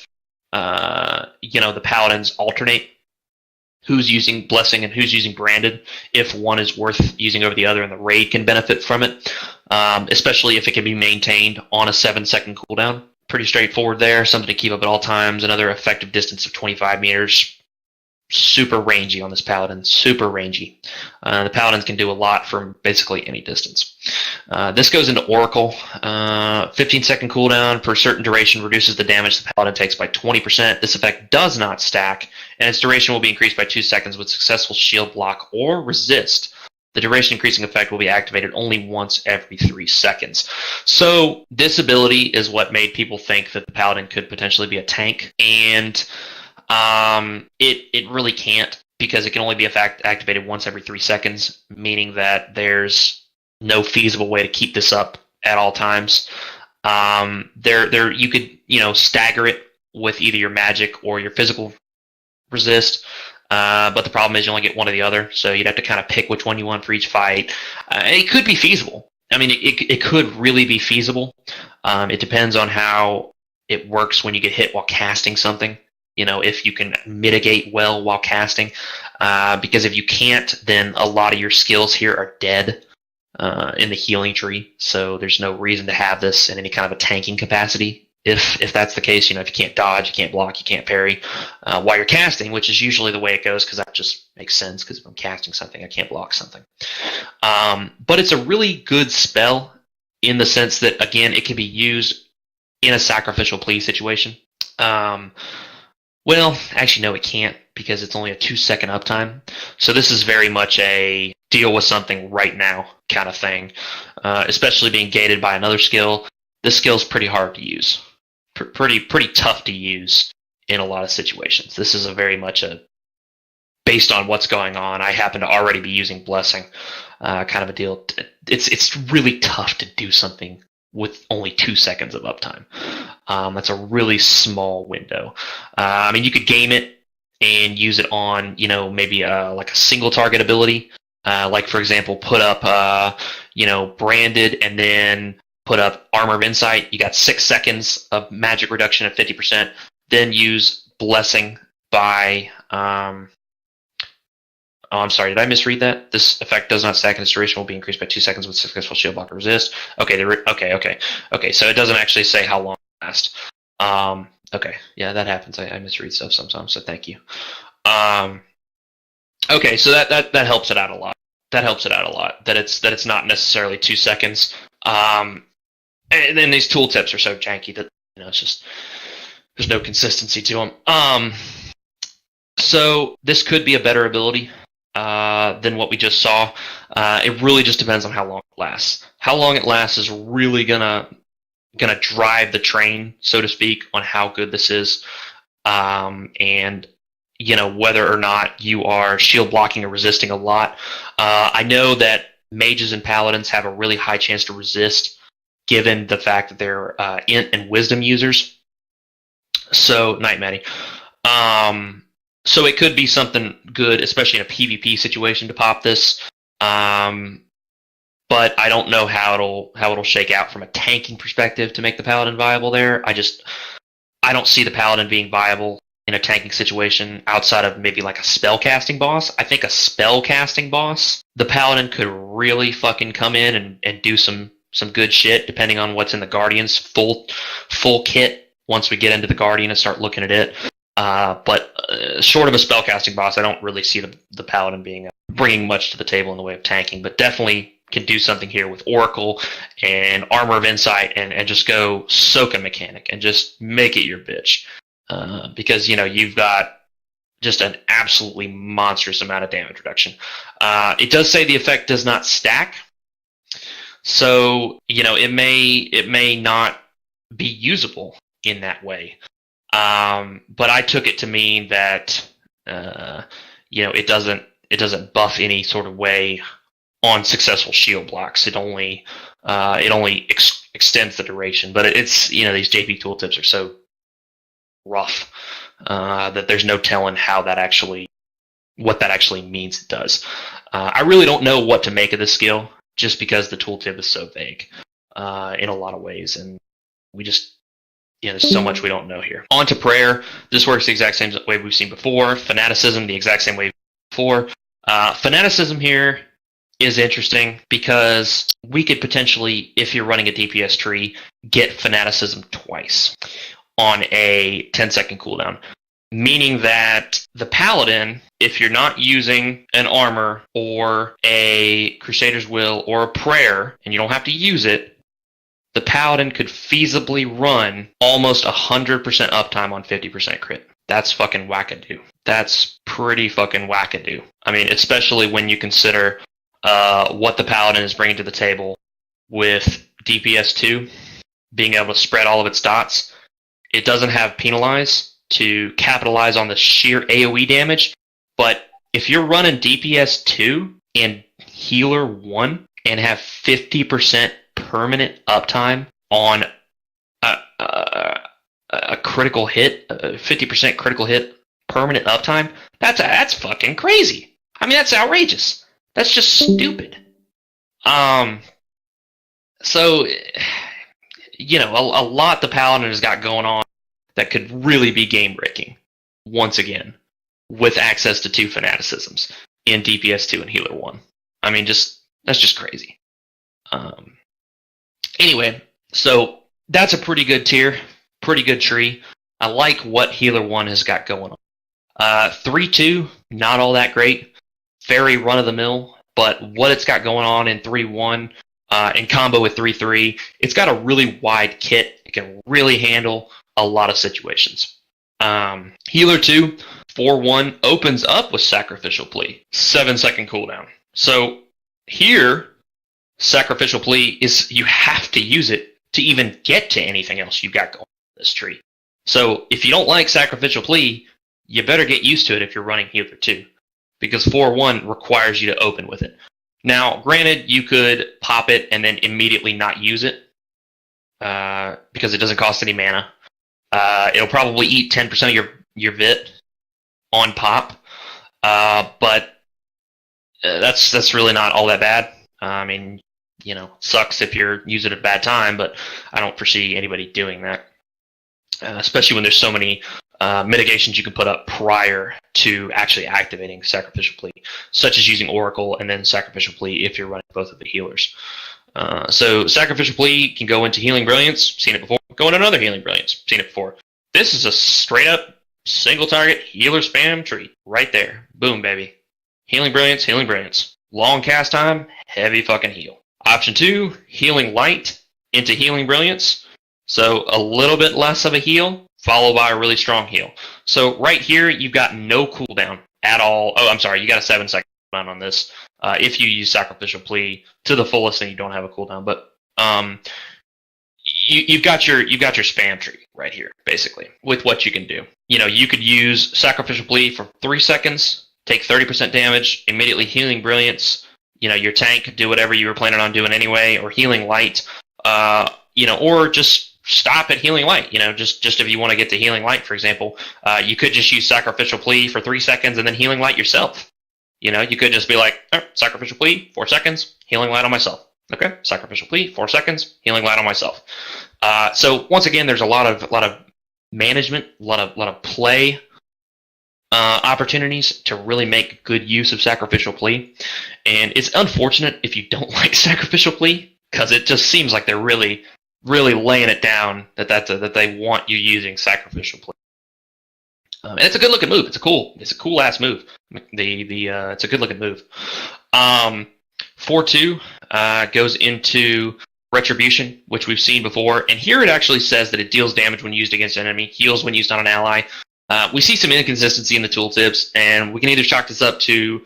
the Paladins alternate who's using Blessing and who's using branded, if one is worth using over the other and the raid can benefit from it, especially if it can be maintained on a 7-second cooldown. Pretty straightforward there, something to keep up at all times. Another effective distance of 25 meters. Super rangy on this Paladin, super rangy. The Paladins can do a lot from basically any distance. This goes into Oracle. 15-second cooldown for a certain duration reduces the damage the Paladin takes by 20%. This effect does not stack, and its duration will be increased by 2 seconds with successful shield block or resist. The duration increasing effect will be activated only once every 3 seconds. So this ability is what made people think that the Paladin could potentially be a tank, and it really can't, because it can only be activated once every 3 seconds, meaning that there's no feasible way to keep this up at all times. You could stagger it with either your magic or your physical resist. But the problem is you only get one or the other, so you'd have to kind of pick which one you want for each fight. It could be feasible. I mean, it could really be feasible. It depends on how it works when you get hit while casting something. If you can mitigate well while casting. Because if you can't, then a lot of your skills here are dead in the healing tree, so there's no reason to have this in any kind of a tanking capacity if that's the case, if you can't dodge, you can't block, you can't parry while you're casting, which is usually the way it goes, because that just makes sense, because if I'm casting something, I can't block something. But it's a really good spell in the sense that, again, it can be used in a sacrificial plea situation. Well, actually, no, it can't, because it's only a 2-second uptime. So this is very much a deal with something right now kind of thing, especially being gated by another skill. This skill's pretty hard to use, pretty tough to use in a lot of situations. This is a very much a, based on what's going on, I happen to already be using Blessing, kind of a deal. It's really tough to do something with only 2 seconds of uptime. That's a really small window. I mean, you could game it and use it on, maybe like a single target ability. Like, for example, put up, Branded, and then put up Armor of Insight. You got 6 seconds of magic reduction at 50%. Then use Blessing by... Oh, I'm sorry. Did I misread that? This effect does not stack, and its duration will be increased by 2 seconds with successful shield block or resist. Okay. Okay. So it doesn't actually say how long it lasts. Okay. Yeah, that happens. I misread stuff sometimes. So thank you. Okay. So that helps it out a lot. That it's not necessarily 2 seconds. And then these tooltips are so janky that it's just there's no consistency to them. So this could be a better ability than what we just saw. It really just depends on how long it lasts. How long it lasts is really gonna drive the train, so to speak, on how good this is, and whether or not you are shield blocking or resisting a lot. I know that mages and paladins have a really high chance to resist, given the fact that they're int and wisdom users. So, night, Maddie. So it could be something good, especially in a PvP situation, to pop this. But I don't know how it'll shake out from a tanking perspective to make the paladin viable there. I don't see the paladin being viable in a tanking situation outside of maybe like a spellcasting boss. I think a spellcasting boss, the paladin could really fucking come in and do some good shit, depending on what's in the Guardian's full kit once we get into the Guardian and start looking at it. But short of a spellcasting boss, I don't really see the paladin being bringing much to the table in the way of tanking, but definitely can do something here with Oracle and Armor of Insight and just go soak a mechanic and just make it your bitch. Because you've got just an absolutely monstrous amount of damage reduction. It does say the effect does not stack, so it may not be usable in that way. But I took it to mean that it doesn't buff any sort of way on successful shield blocks. It only extends the duration. But it's these JP tooltips are so rough that there's no telling what that actually means it does. I really don't know what to make of this skill, just because the tooltip is so vague in a lot of ways, and we just there's so much we don't know here. On to prayer. This works the exact same way we've seen before. Fanaticism, the exact same way before. Fanaticism here is interesting because we could potentially, if you're running a DPS tree, get Fanaticism twice on a 10-second cooldown. Meaning that the Paladin, if you're not using an armor or a Crusader's Will or a prayer, and you don't have to use it, the Paladin could feasibly run almost 100% uptime on 50% crit. That's fucking wackadoo. That's pretty fucking wackadoo. I mean, especially when you consider what the Paladin is bringing to the table with DPS 2, being able to spread all of its dots. It doesn't have Penalize to capitalize on the sheer AoE damage, but if you're running DPS 2 and Healer 1 and have 50% permanent uptime on a critical hit, 50% critical hit, permanent uptime, that's fucking crazy. I mean, that's outrageous. That's just stupid. So, a lot the Paladin has got going on that could really be game-breaking, once again, with access to 2 Fanaticisms in DPS 2 and Healer 1. I mean, that's just crazy. Anyway, so that's a pretty good tier. pretty good tree. I like what Healer 1 has got going on. 3-2, not all that great. Very run-of-the-mill, but what it's got going on in 3-1, in combo with 3-3, it's got a really wide kit. It can really handle a lot of situations. Healer 2, 4-1, opens up with Sacrificial Plea. 7-second cooldown. So here, Sacrificial Plea is, you have to use it to even get to anything else you've got going on this tree. So if you don't like Sacrificial Plea, you better get used to it if you're running Healer 2, because 4-1 requires you to open with it. Now, granted, you could pop it and then immediately not use it, because it doesn't cost any mana. It'll probably eat 10% of your VIT on pop, but that's really not all that bad. I mean, sucks if you're using it at a bad time, but I don't foresee anybody doing that, especially when there's so many mitigations you can put up prior to actually activating Sacrificial Plea, such as using Oracle and then Sacrificial Plea if you're running both of the healers. So Sacrificial Plea can go into Healing Brilliance, seen it before. Go into another Healing Brilliance, seen it before. This is a straight up single target healer spam tree right there. Boom, baby. Healing Brilliance. Long cast time, heavy fucking heal. Option 2, Healing Light into Healing Brilliance. So a little bit less of a heal, followed by a really strong heal. So right here, you've got no cooldown at all. Oh, I'm sorry, you got a 7-second cooldown on this. If you use Sacrificial Plea to the fullest, then you don't have a cooldown. But you've got your spam tree right here, basically, with what you can do. You could use Sacrificial Plea for 3 seconds, take 30% damage, immediately Healing Brilliance. Your tank could do whatever you were planning on doing anyway, or Healing Light. Or just stop at Healing Light. Just if you want to get to Healing Light, for example, you could just use Sacrificial Plea for 3 seconds and then Healing Light yourself. You could just be like, Sacrificial Plea, 4 seconds, Healing Light on myself. Okay, Sacrificial Plea, 4 seconds, Healing Light on myself. So once again, there's a lot of management, a lot of play opportunities to really make good use of Sacrificial Plea. And it's unfortunate if you don't like Sacrificial Plea, because it just seems like they're really laying it down that they want you using Sacrificial Plea. And it's a good looking move. It's a cool ass move. It's a good looking move. 4-2 goes into Retribution, which we've seen before, and here it actually says that it deals damage when used against an enemy, heals when used on an ally. We see some inconsistency in the tooltips, and we can either chalk this up to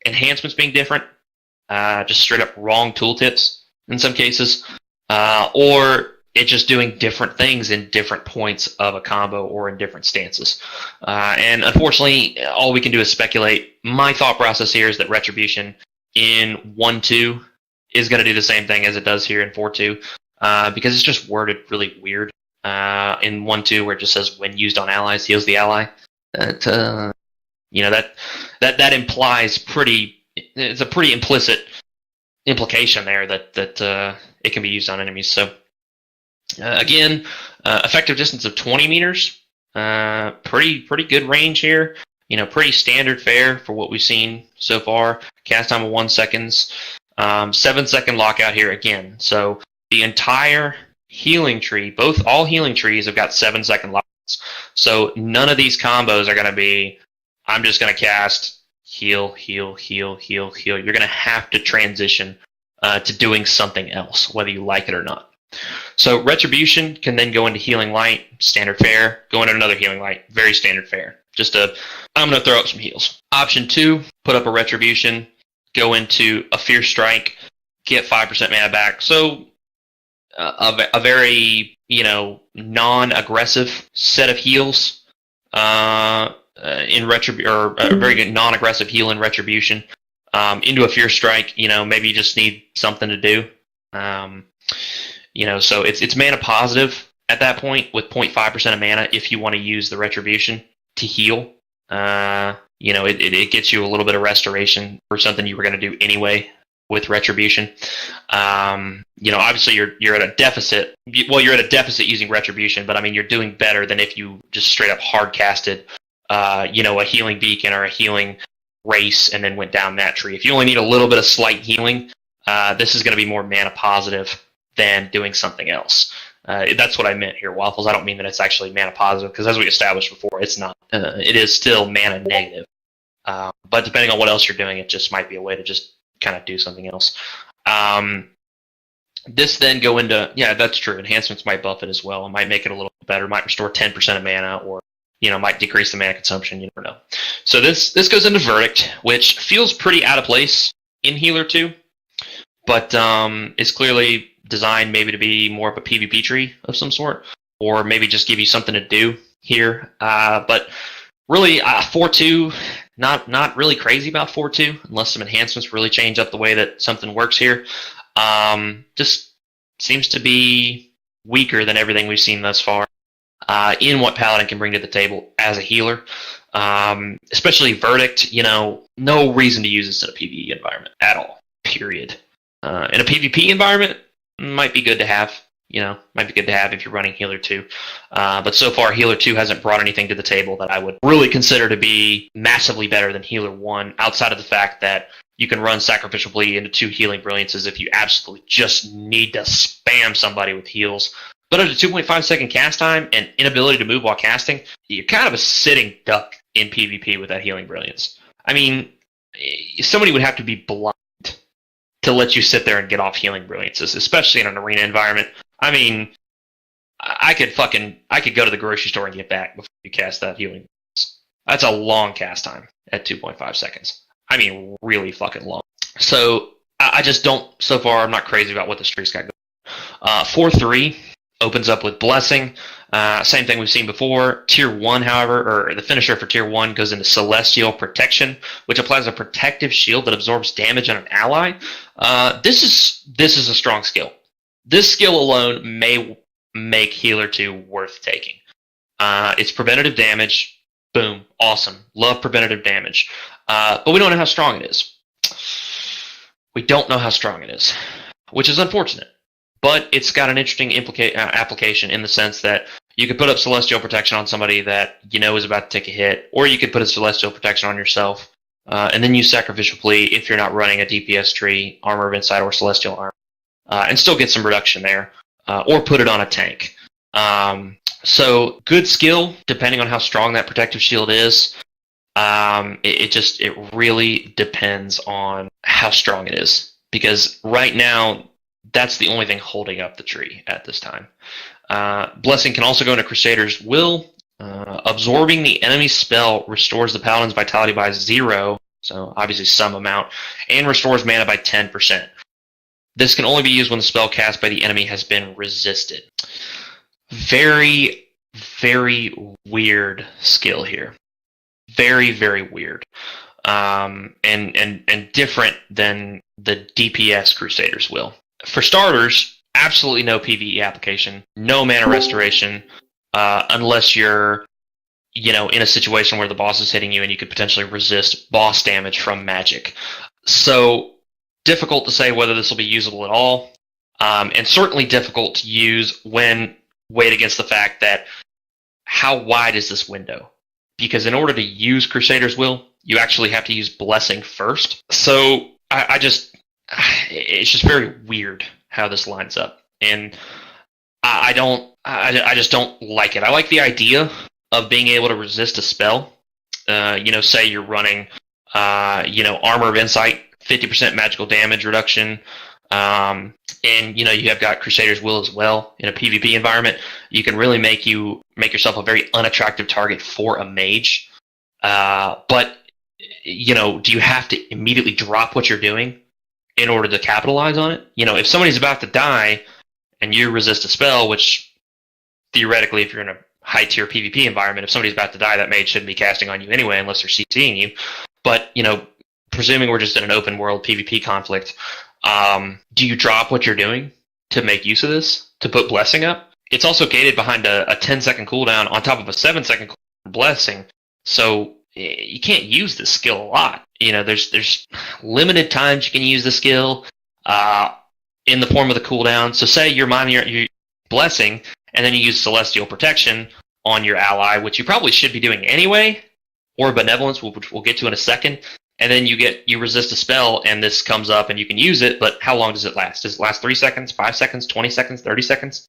enhancements being different, just straight up wrong tooltips in some cases, or it just doing different things in different points of a combo or in different stances. And unfortunately, all we can do is speculate. My thought process here is that Retribution in 1-2 is going to do the same thing as it does here in 4-2, because it's just worded really weird. In 1-2, where it just says when used on allies, heals the ally. That implies it's a pretty implicit implication there that it can be used on enemies. So again, effective distance of 20 meters, pretty good range here. Pretty standard fare for what we've seen so far. Cast time of 1 seconds, 7-second lockout here again. So the entire healing tree, all healing trees have got 7-second lockouts. So none of these combos are going to be, I'm just going to cast heal. You're going to have to transition to doing something else, whether you like it or not. So Retribution can then go into Healing Light, standard fare, go into another Healing Light, very standard fare. I'm going to throw up some heals. Option 2, put up a Retribution, go into a Fierce Strike, get 5% mana back. So a very, non-aggressive set of heals in Retribution, or a very good non-aggressive heal in Retribution. Into a Fierce Strike, maybe you just need something to do. So it's mana positive at that point with 0.5% of mana if you want to use the Retribution to heal. It gets you a little bit of restoration for something you were going to do anyway with Retribution. Obviously you're at a deficit. Well, you're at a deficit using Retribution, but I mean you're doing better than if you just straight up hard casted, a Healing Beacon or a Healing Race and then went down that tree. If you only need a little bit of slight healing, this is going to be more mana positive than doing something else. That's what I meant here, Waffles. I don't mean that it's actually mana positive, because as we established before, it's not. It is still mana negative. But depending on what else you're doing, it just might be a way to just kind of do something else. This then go into, yeah, that's true. Enhancements might buff it as well. It might make it a little better. Might restore 10% of mana, or might decrease the mana consumption. You never know. So this goes into Verdict, which feels pretty out of place in Healer 2, but is clearly designed maybe to be more of a PvP tree of some sort, or maybe just give you something to do here. But really, 4-2, not really crazy about 4-2, unless some enhancements really change up the way that something works here. Just seems to be weaker than everything we've seen thus far in what Paladin can bring to the table as a healer. Especially Verdict, no reason to use this in a PvE environment at all, period. In a PvP environment, might be good to have. Might be good to have if you're running Healer 2. But so far, Healer 2 hasn't brought anything to the table that I would really consider to be massively better than Healer 1, outside of the fact that you can run Sacrificial Bleed into 2 Healing Brilliances if you absolutely just need to spam somebody with heals. But at a 2.5 second cast time and inability to move while casting, you're kind of a sitting duck in PvP with that Healing Brilliance. I mean, somebody would have to be blind to let you sit there and get off Healing Brilliances, especially in an arena environment. I mean, I could go to the grocery store and get back before you cast that Healing Brilliance. That's a long cast time at 2.5 seconds. I mean, really fucking long. So I just don't, so far, I'm not crazy about what the streak's got going. 4-3 opens up with Blessing. Same thing we've seen before. Tier 1, however, or the finisher for Tier 1 goes into Celestial Protection, which applies a protective shield that absorbs damage on an ally. This is a strong skill. This skill alone may make Healer 2 worth taking. It's preventative damage. Boom. Awesome. Love preventative damage. But we don't know how strong it is. We don't know how strong it is, which is unfortunate. But it's got an interesting application in the sense that you could put up Celestial Protection on somebody that is about to take a hit, or you could put a Celestial Protection on yourself, and then use Sacrificial Plea if you're not running a DPS tree, Armor of Insight, or Celestial Armor, and still get some reduction there, or put it on a tank. So good skill, depending on how strong that protective shield is. It really depends on how strong it is, because right now that's the only thing holding up the tree at this time. Blessing can also go into Crusader's Will. Absorbing the enemy spell restores the Paladin's vitality by 0, so obviously some amount, and restores mana by 10%. This can only be used when the spell cast by the enemy has been resisted. Very, very weird skill here. Very, very weird. And different than the DPS Crusader's Will. For starters, absolutely no PvE application, no mana restoration, unless you're, in a situation where the boss is hitting you and you could potentially resist boss damage from magic. So, difficult to say whether this will be usable at all, and certainly difficult to use when weighed against the fact that how wide is this window? Because in order to use Crusader's Will, you actually have to use Blessing first. So, it's just very weird how this lines up, and I just don't like it. I like the idea of being able to resist a spell. Say you're running, Armor of Insight, 50% magical damage reduction, and you have got Crusader's Will as well in a PvP environment. You can really make yourself a very unattractive target for a mage. But do you have to immediately drop what you're doing in order to capitalize on it? If somebody's about to die and you resist a spell, which theoretically, if you're in a high-tier PvP environment, if somebody's about to die, that mage shouldn't be casting on you anyway unless they're CCing you. But, presuming we're just in an open-world PvP conflict, do you drop what you're doing to make use of this, to put Blessing up? It's also gated behind a 10-second cooldown on top of a 7-second cooldown Blessing, so you can't use this skill a lot. There's limited times you can use the skill in the form of the cooldown. So say you're mining your Blessing, and then you use Celestial Protection on your ally, which you probably should be doing anyway, or Benevolence, which we'll get to in a second, and then you resist a spell, and this comes up, and you can use it, but how long does it last? Does it last 3 seconds, 5 seconds, 20 seconds, 30 seconds?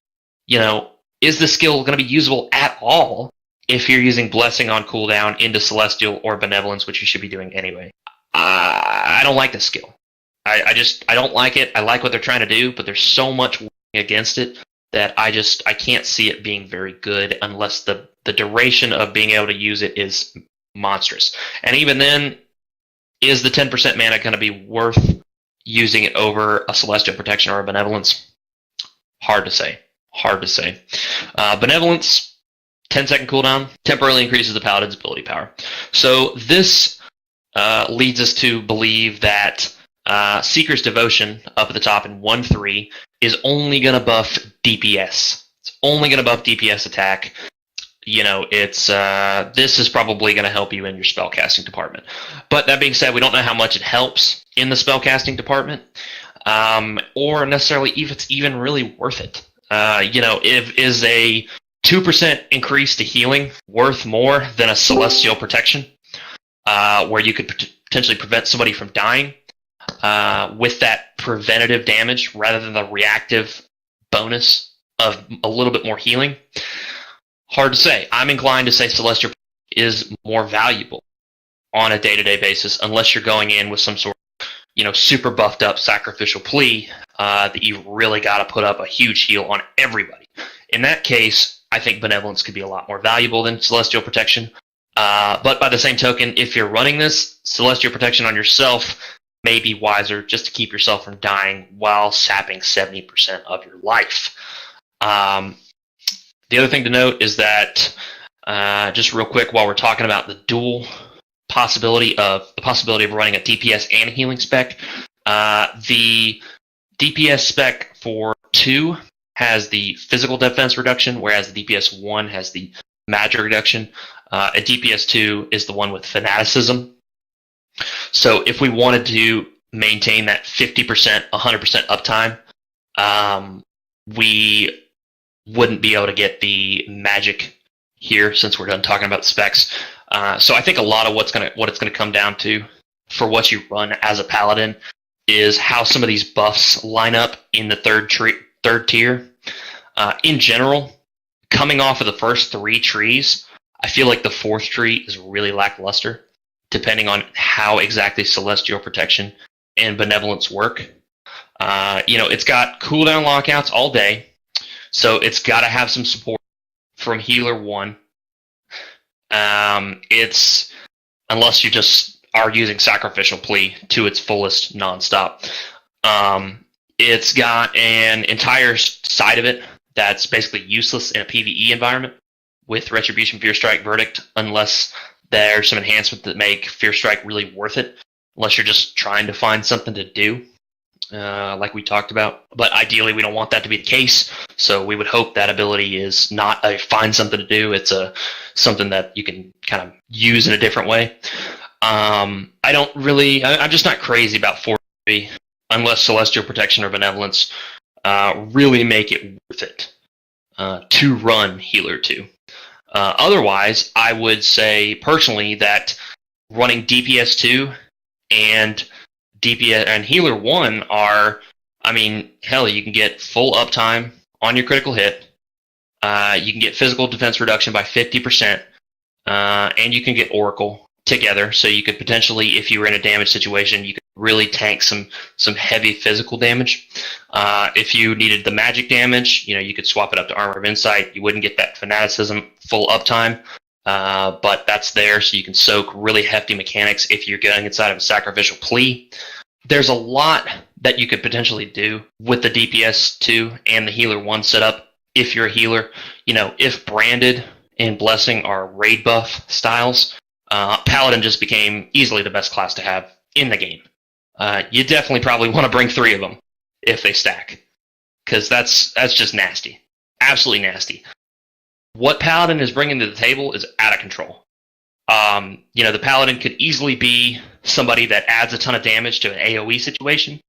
is the skill going to be usable at all if you're using Blessing on cooldown into Celestial or Benevolence, which you should be doing anyway? I don't like this skill. I don't like it. I like what they're trying to do, but there's so much against it that I can't see it being very good unless the duration of being able to use it is monstrous. And even then, is the 10% mana going to be worth using it over a Celestial Protection or a Benevolence? Hard to say. Benevolence, 10-second cooldown, temporarily increases the Paladin's ability power. So this leads us to believe that Seeker's Devotion up at the top in 1/3 is only going to buff DPS. It's only going to buff DPS attack. This is probably going to help you in your spellcasting department. But that being said, we don't know how much it helps in the spellcasting department, or necessarily if it's even really worth it. Is a 2% increase to healing worth more than a Celestial Protection, where you could potentially prevent somebody from dying with that preventative damage rather than the reactive bonus of a little bit more healing? Hard to say. I'm inclined to say Celestial is more valuable on a day-to-day basis, unless you're going in with some sort of, super buffed up sacrificial plea that you really got to put up a huge heal on everybody. In that case, I think Benevolence could be a lot more valuable than Celestial Protection. But by the same token, if you're running this, Celestial Protection on yourself may be wiser just to keep yourself from dying while sapping 70% of your life. The other thing to note is that, just real quick, while we're talking about the dual possibility of running a DPS and a healing spec, the DPS spec for 2 has the physical defense reduction, whereas the DPS 1 has the magic reduction. And DPS 2 is the one with fanaticism. So if we wanted to maintain that 50%, 100% uptime, we wouldn't be able to get the magic here since we're done talking about specs. So I think a lot of what it's gonna come down to for what you run as a Paladin is how some of these buffs line up in the third tier. In general, coming off of the first 3 trees, I feel like the 4th tree is really lackluster, depending on how exactly Celestial Protection and Benevolence work. It's got cooldown lockouts all day, so it's got to have some support from Healer 1. It's, unless you just are using Sacrificial Plea to its fullest nonstop. It's got an entire side of it that's basically useless in a PvE environment with Retribution, Fear Strike, Verdict, unless there's some enhancements that make Fear Strike really worth it, unless you're just trying to find something to do, like we talked about. But ideally, we don't want that to be the case, so we would hope that ability is not a find something to do, it's something that you can kind of use in a different way. I'm just not crazy about 4-3, unless Celestial Protection or Benevolence really make it worth it to run Healer 2. Otherwise, I would say personally that running DPS 2 and DPS and Healer 1 are, you can get full uptime on your critical hit. You can get physical defense reduction by 50%, and you can get Oracle together. So you could potentially, if you were in a damage situation, you could really tank some heavy physical damage. If you needed the magic damage, you could swap it up to Armor of Insight. You wouldn't get that fanaticism full uptime, but that's there, so you can soak really hefty mechanics if you're going inside of a Sacrificial Plea. There's a lot that you could potentially do with the DPS 2 and the Healer 1 setup if you're a healer. If Branded and Blessing are raid buff styles, Paladin just became easily the best class to have in the game. You definitely probably want to bring 3 of them if they stack, because that's just nasty. Absolutely nasty. What Paladin is bringing to the table is out of control. The Paladin could easily be somebody that adds a ton of damage to an AoE situation,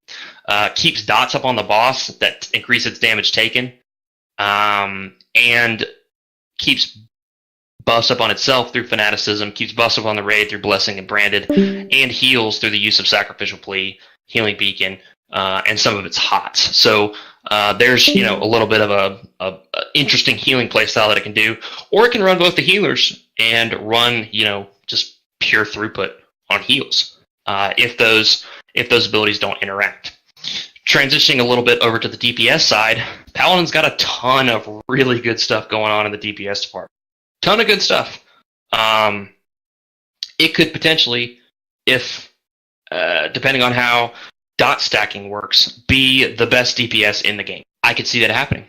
keeps dots up on the boss that increase its damage taken, and keeps buffs up on itself through Fanaticism, keeps buffs up on the raid through Blessing and Branded, and heals through the use of Sacrificial Plea, Healing Beacon, and some of it's HOTS. So there's a little bit of a interesting healing playstyle that it can do, or it can run both the healers and run just pure throughput on heals if those abilities don't interact. Transitioning a little bit over to the DPS side, Paladin's got a ton of really good stuff going on in the DPS department. Ton of good stuff. It could potentially, if depending on how dot stacking works, be the best DPS in the game. I could see that happening.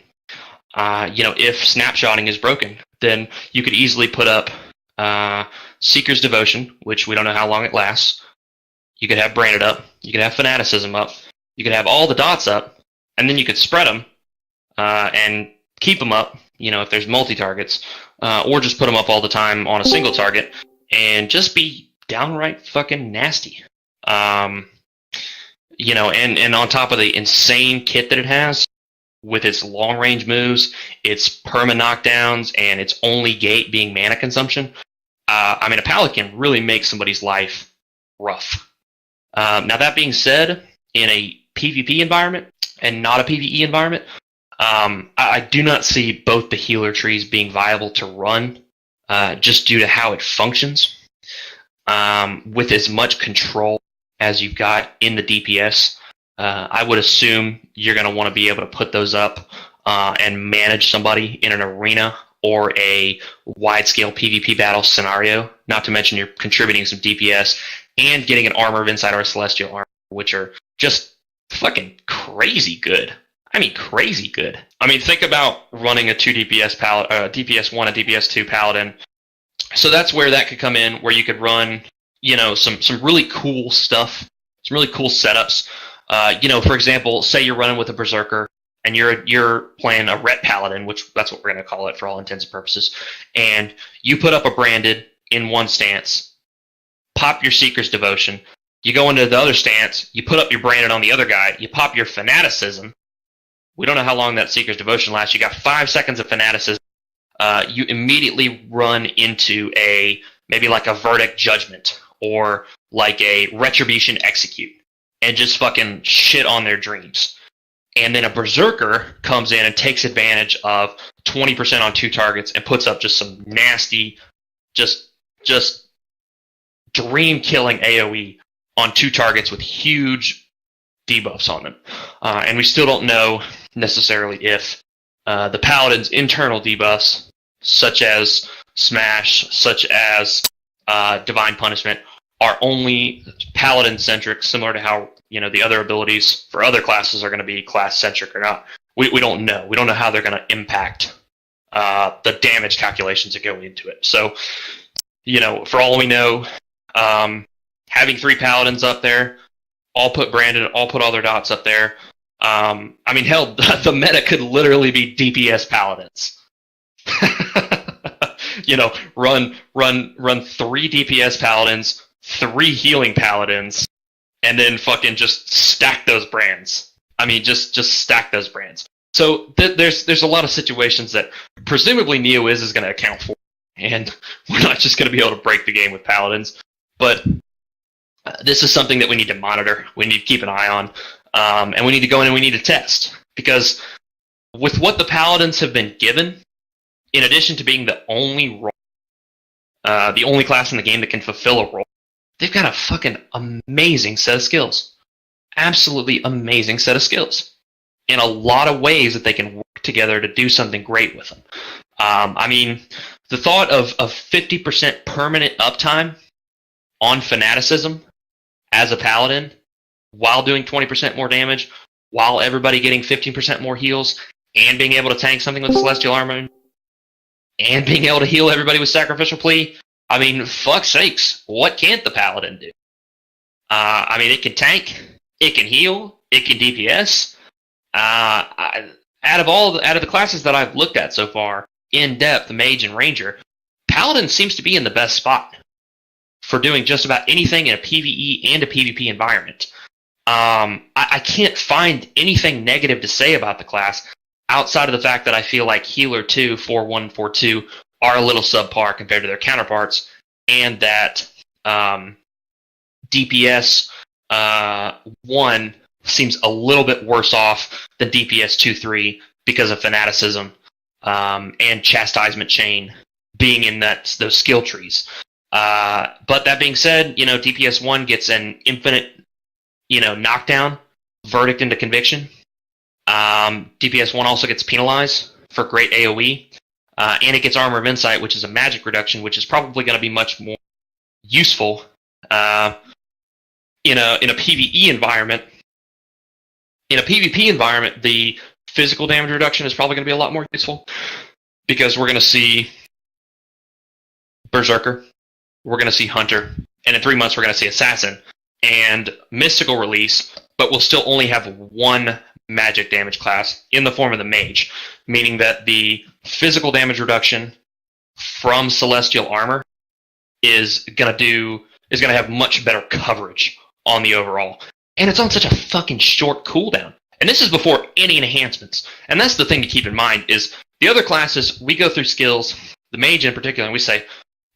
If snapshotting is broken, then you could easily put up Seeker's Devotion, which we don't know how long it lasts. You could have Branded up. You could have Fanaticism up. You could have all the dots up, and then you could spread them and keep them up, if there's multi-targets, or just put them up all the time on a single target, and just be downright fucking nasty. And on top of the insane kit that it has, with its long-range moves, its perma knockdowns, and its only gate being mana consumption, a Paladin can really make somebody's life rough. Now, that being said, in a PvP environment and not a PvE environment, I do not see both the healer trees being viable to run, just due to how it functions. With as much control as you've got in the DPS, I would assume you're going to want to be able to put those up and manage somebody in an arena or a wide-scale PvP battle scenario, not to mention you're contributing some DPS and getting an Armor of Insight or a Celestial Armor, which are just fucking crazy good. Crazy good. Think about running a 2 DPS DPS 1 and DPS 2 Paladin. So that's where that could come in, where you could run, some really cool stuff, some really cool setups. For example, say you're running with a Berserker, and you're playing a Ret Paladin, which that's what we're going to call it for all intents and purposes, and you put up a Branded in one stance, pop your Seeker's Devotion, you go into the other stance, you put up your Branded on the other guy, you pop your Fanaticism. We don't know how long that Seeker's Devotion lasts. You got 5 seconds of Fanaticism. You immediately run into maybe like a Verdict Judgment or like a Retribution Execute and just fucking shit on their dreams. And then a Berserker comes in and takes advantage of 20% on 2 targets and puts up just some nasty, just dream-killing AoE on 2 targets with huge debuffs on them. And we still don't know necessarily if the Paladin's internal debuffs, such as Smash, such as Divine Punishment, are only Paladin-centric, similar to how the other abilities for other classes are going to be class-centric or not. We don't know. We don't know how they're going to impact the damage calculations that go into it. So, for all we know, having 3 Paladins up there, all put Branded, all put all their dots up there. Hell, the meta could literally be DPS Paladins. Run 3 DPS Paladins, 3 healing Paladins, and then fucking just stack those brands. Just stack those brands. So there's a lot of situations that presumably Neo is going to account for, and we're not just going to be able to break the game with Paladins. But this is something that we need to monitor. We need to keep an eye on, and we need to go in and we need to test, because with what the Paladins have been given, in addition to being the only role, the only class in the game that can fulfill a role, they've got a fucking amazing set of skills. Absolutely amazing set of skills. In a lot of ways that they can work together to do something great with them. The thought of 50% permanent uptime on Fanaticism as a Paladin, while doing 20% more damage, while everybody getting 15% more heals, and being able to tank something with Celestial Armor, and being able to heal everybody with Sacrificial Plea, fuck sakes, what can't the Paladin do? It can tank, it can heal, it can DPS. Out of the classes that I've looked at so far, in depth, the Mage and Ranger, Paladin seems to be in the best spot for doing just about anything in a PvE and a PvP environment. I can't find anything negative to say about the class outside of the fact that I feel like Healer 2, 4-1, and 4-2 are a little subpar compared to their counterparts, and that DPS 1 seems a little bit worse off than DPS 2-3 because of fanaticism and chastisement chain being in those skill trees. But that being said, DPS 1 gets an infinite, knockdown, verdict into conviction. DPS 1 also gets penalized for great AoE. And it gets Armor of Insight, which is a magic reduction, which is probably going to be much more useful in a PvE environment. In a PvP environment, the physical damage reduction is probably going to be a lot more useful because we're going to see Berserker, we're going to see Hunter, and in 3 months we're going to see Assassin and Mystical release, but we'll still only have one magic damage class in the form of the Mage, meaning that the physical damage reduction from Celestial Armor is going to have much better coverage on the overall. And it's on such a fucking short cooldown. And this is before any enhancements. And that's the thing to keep in mind is the other classes, we go through skills, the Mage in particular, and we say,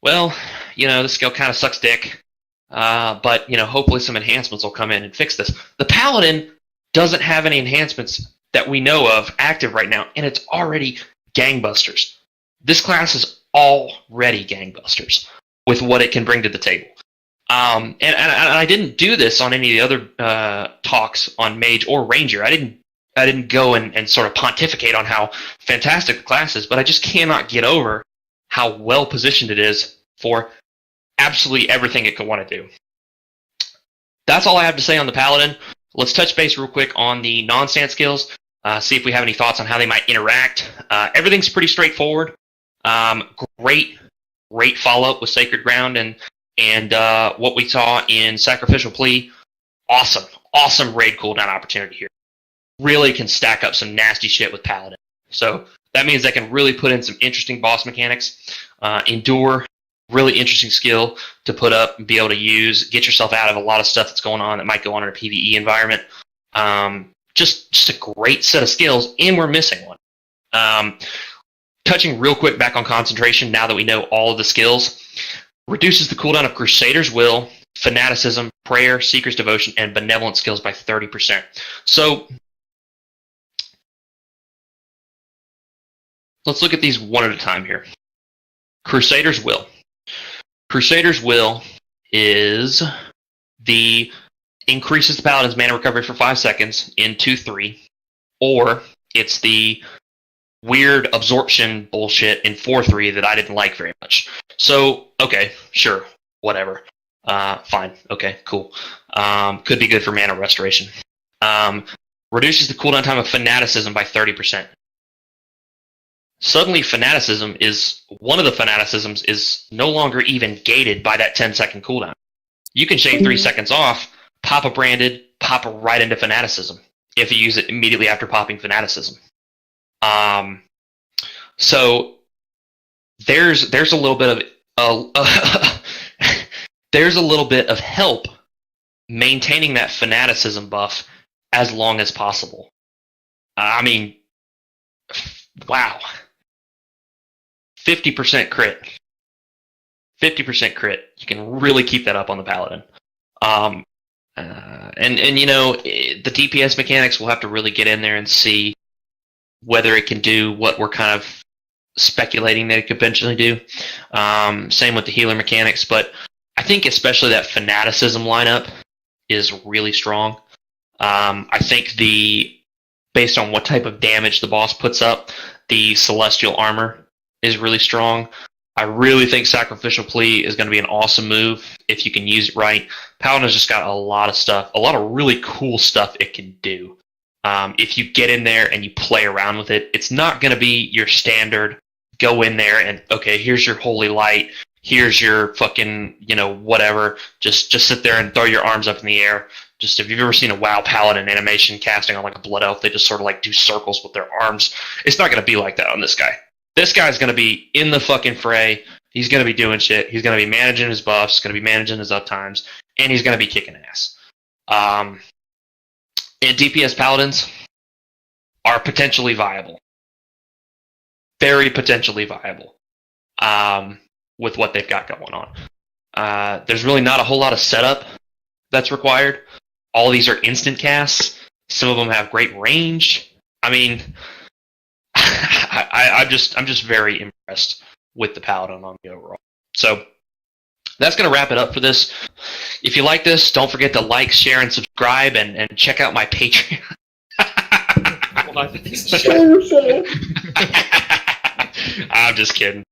well, this skill kind of sucks dick, but, hopefully some enhancements will come in and fix this. The Paladin doesn't have any enhancements that we know of active right now, and it's already gangbusters. This class is already gangbusters with what it can bring to the table. And I didn't do this on any of the other talks on Mage or Ranger. I didn't go and sort of pontificate on how fantastic the class is, but I just cannot get over how well positioned it is for absolutely everything it could want to do. That's all I have to say on the Paladin. Let's touch base real quick on the non-stance skills, see if we have any thoughts on how they might interact. Everything's pretty straightforward. Great follow-up with Sacred Ground and what we saw in Sacrificial Plea. Awesome raid cooldown opportunity here. Really can stack up some nasty shit with Paladin. So that means they can really put in some interesting boss mechanics. Endure, really interesting skill to put up and be able to use. Get yourself out of a lot of stuff that's going on that might go on in a PvE environment. Just a great set of skills, and we're missing one. Touching real quick back on concentration, now that we know all of the skills, reduces the cooldown of Crusader's Will, Fanaticism, Prayer, Seeker's Devotion, and Benevolent skills by 30%. So let's look at these one at a time here. Crusader's Will. Crusader's Will increases the Paladin's mana recovery for 5 seconds in 2-3, or it's the weird absorption bullshit in 4-3 that I didn't like very much. So, okay, sure, whatever. Fine, okay, cool. Could be good for mana restoration. Reduces the cooldown time of Fanaticism by 30%. Suddenly, Fanaticism one of the Fanaticisms is no longer even gated by that 10-second cooldown. You can shave 3 seconds off, pop a Branded, pop it right into Fanaticism if you use it immediately after popping Fanaticism. So there's a little bit of there's a little bit of help maintaining that Fanaticism buff as long as possible. I mean, wow. 50% crit. 50% crit. You can really keep that up on the Paladin. And the DPS mechanics, we'll have to really get in there and see whether it can do what we're kind of speculating that it could eventually do. Same with the healer mechanics, but I think especially that Fanaticism lineup is really strong. I think based on what type of damage the boss puts up, the Celestial Armor is really strong. I really think Sacrificial Plea is going to be an awesome move if you can use it right. Paladin's just got a lot of stuff, a lot of really cool stuff it can do. If you get in there and you play around with it, it's not going to be your standard go in there and, okay, here's your holy light, here's your fucking, whatever. Just sit there and throw your arms up in the air. Just if you've ever seen a WoW Paladin animation casting on like a Blood Elf, they just sort of like do circles with their arms. It's not going to be like that on this guy. This guy's going to be in the fucking fray. He's going to be doing shit. He's going to be managing his buffs, going to be managing his uptimes, and he's going to be kicking ass. And DPS Paladins are potentially viable. Very potentially viable with what they've got going on. There's really not a whole lot of setup that's required. All these are instant casts. Some of them have great range. I mean, I'm just very impressed with the Paladin on the overall. So that's going to wrap it up for this. If you like this, don't forget to like, share, and subscribe, and check out my Patreon. I'm just kidding.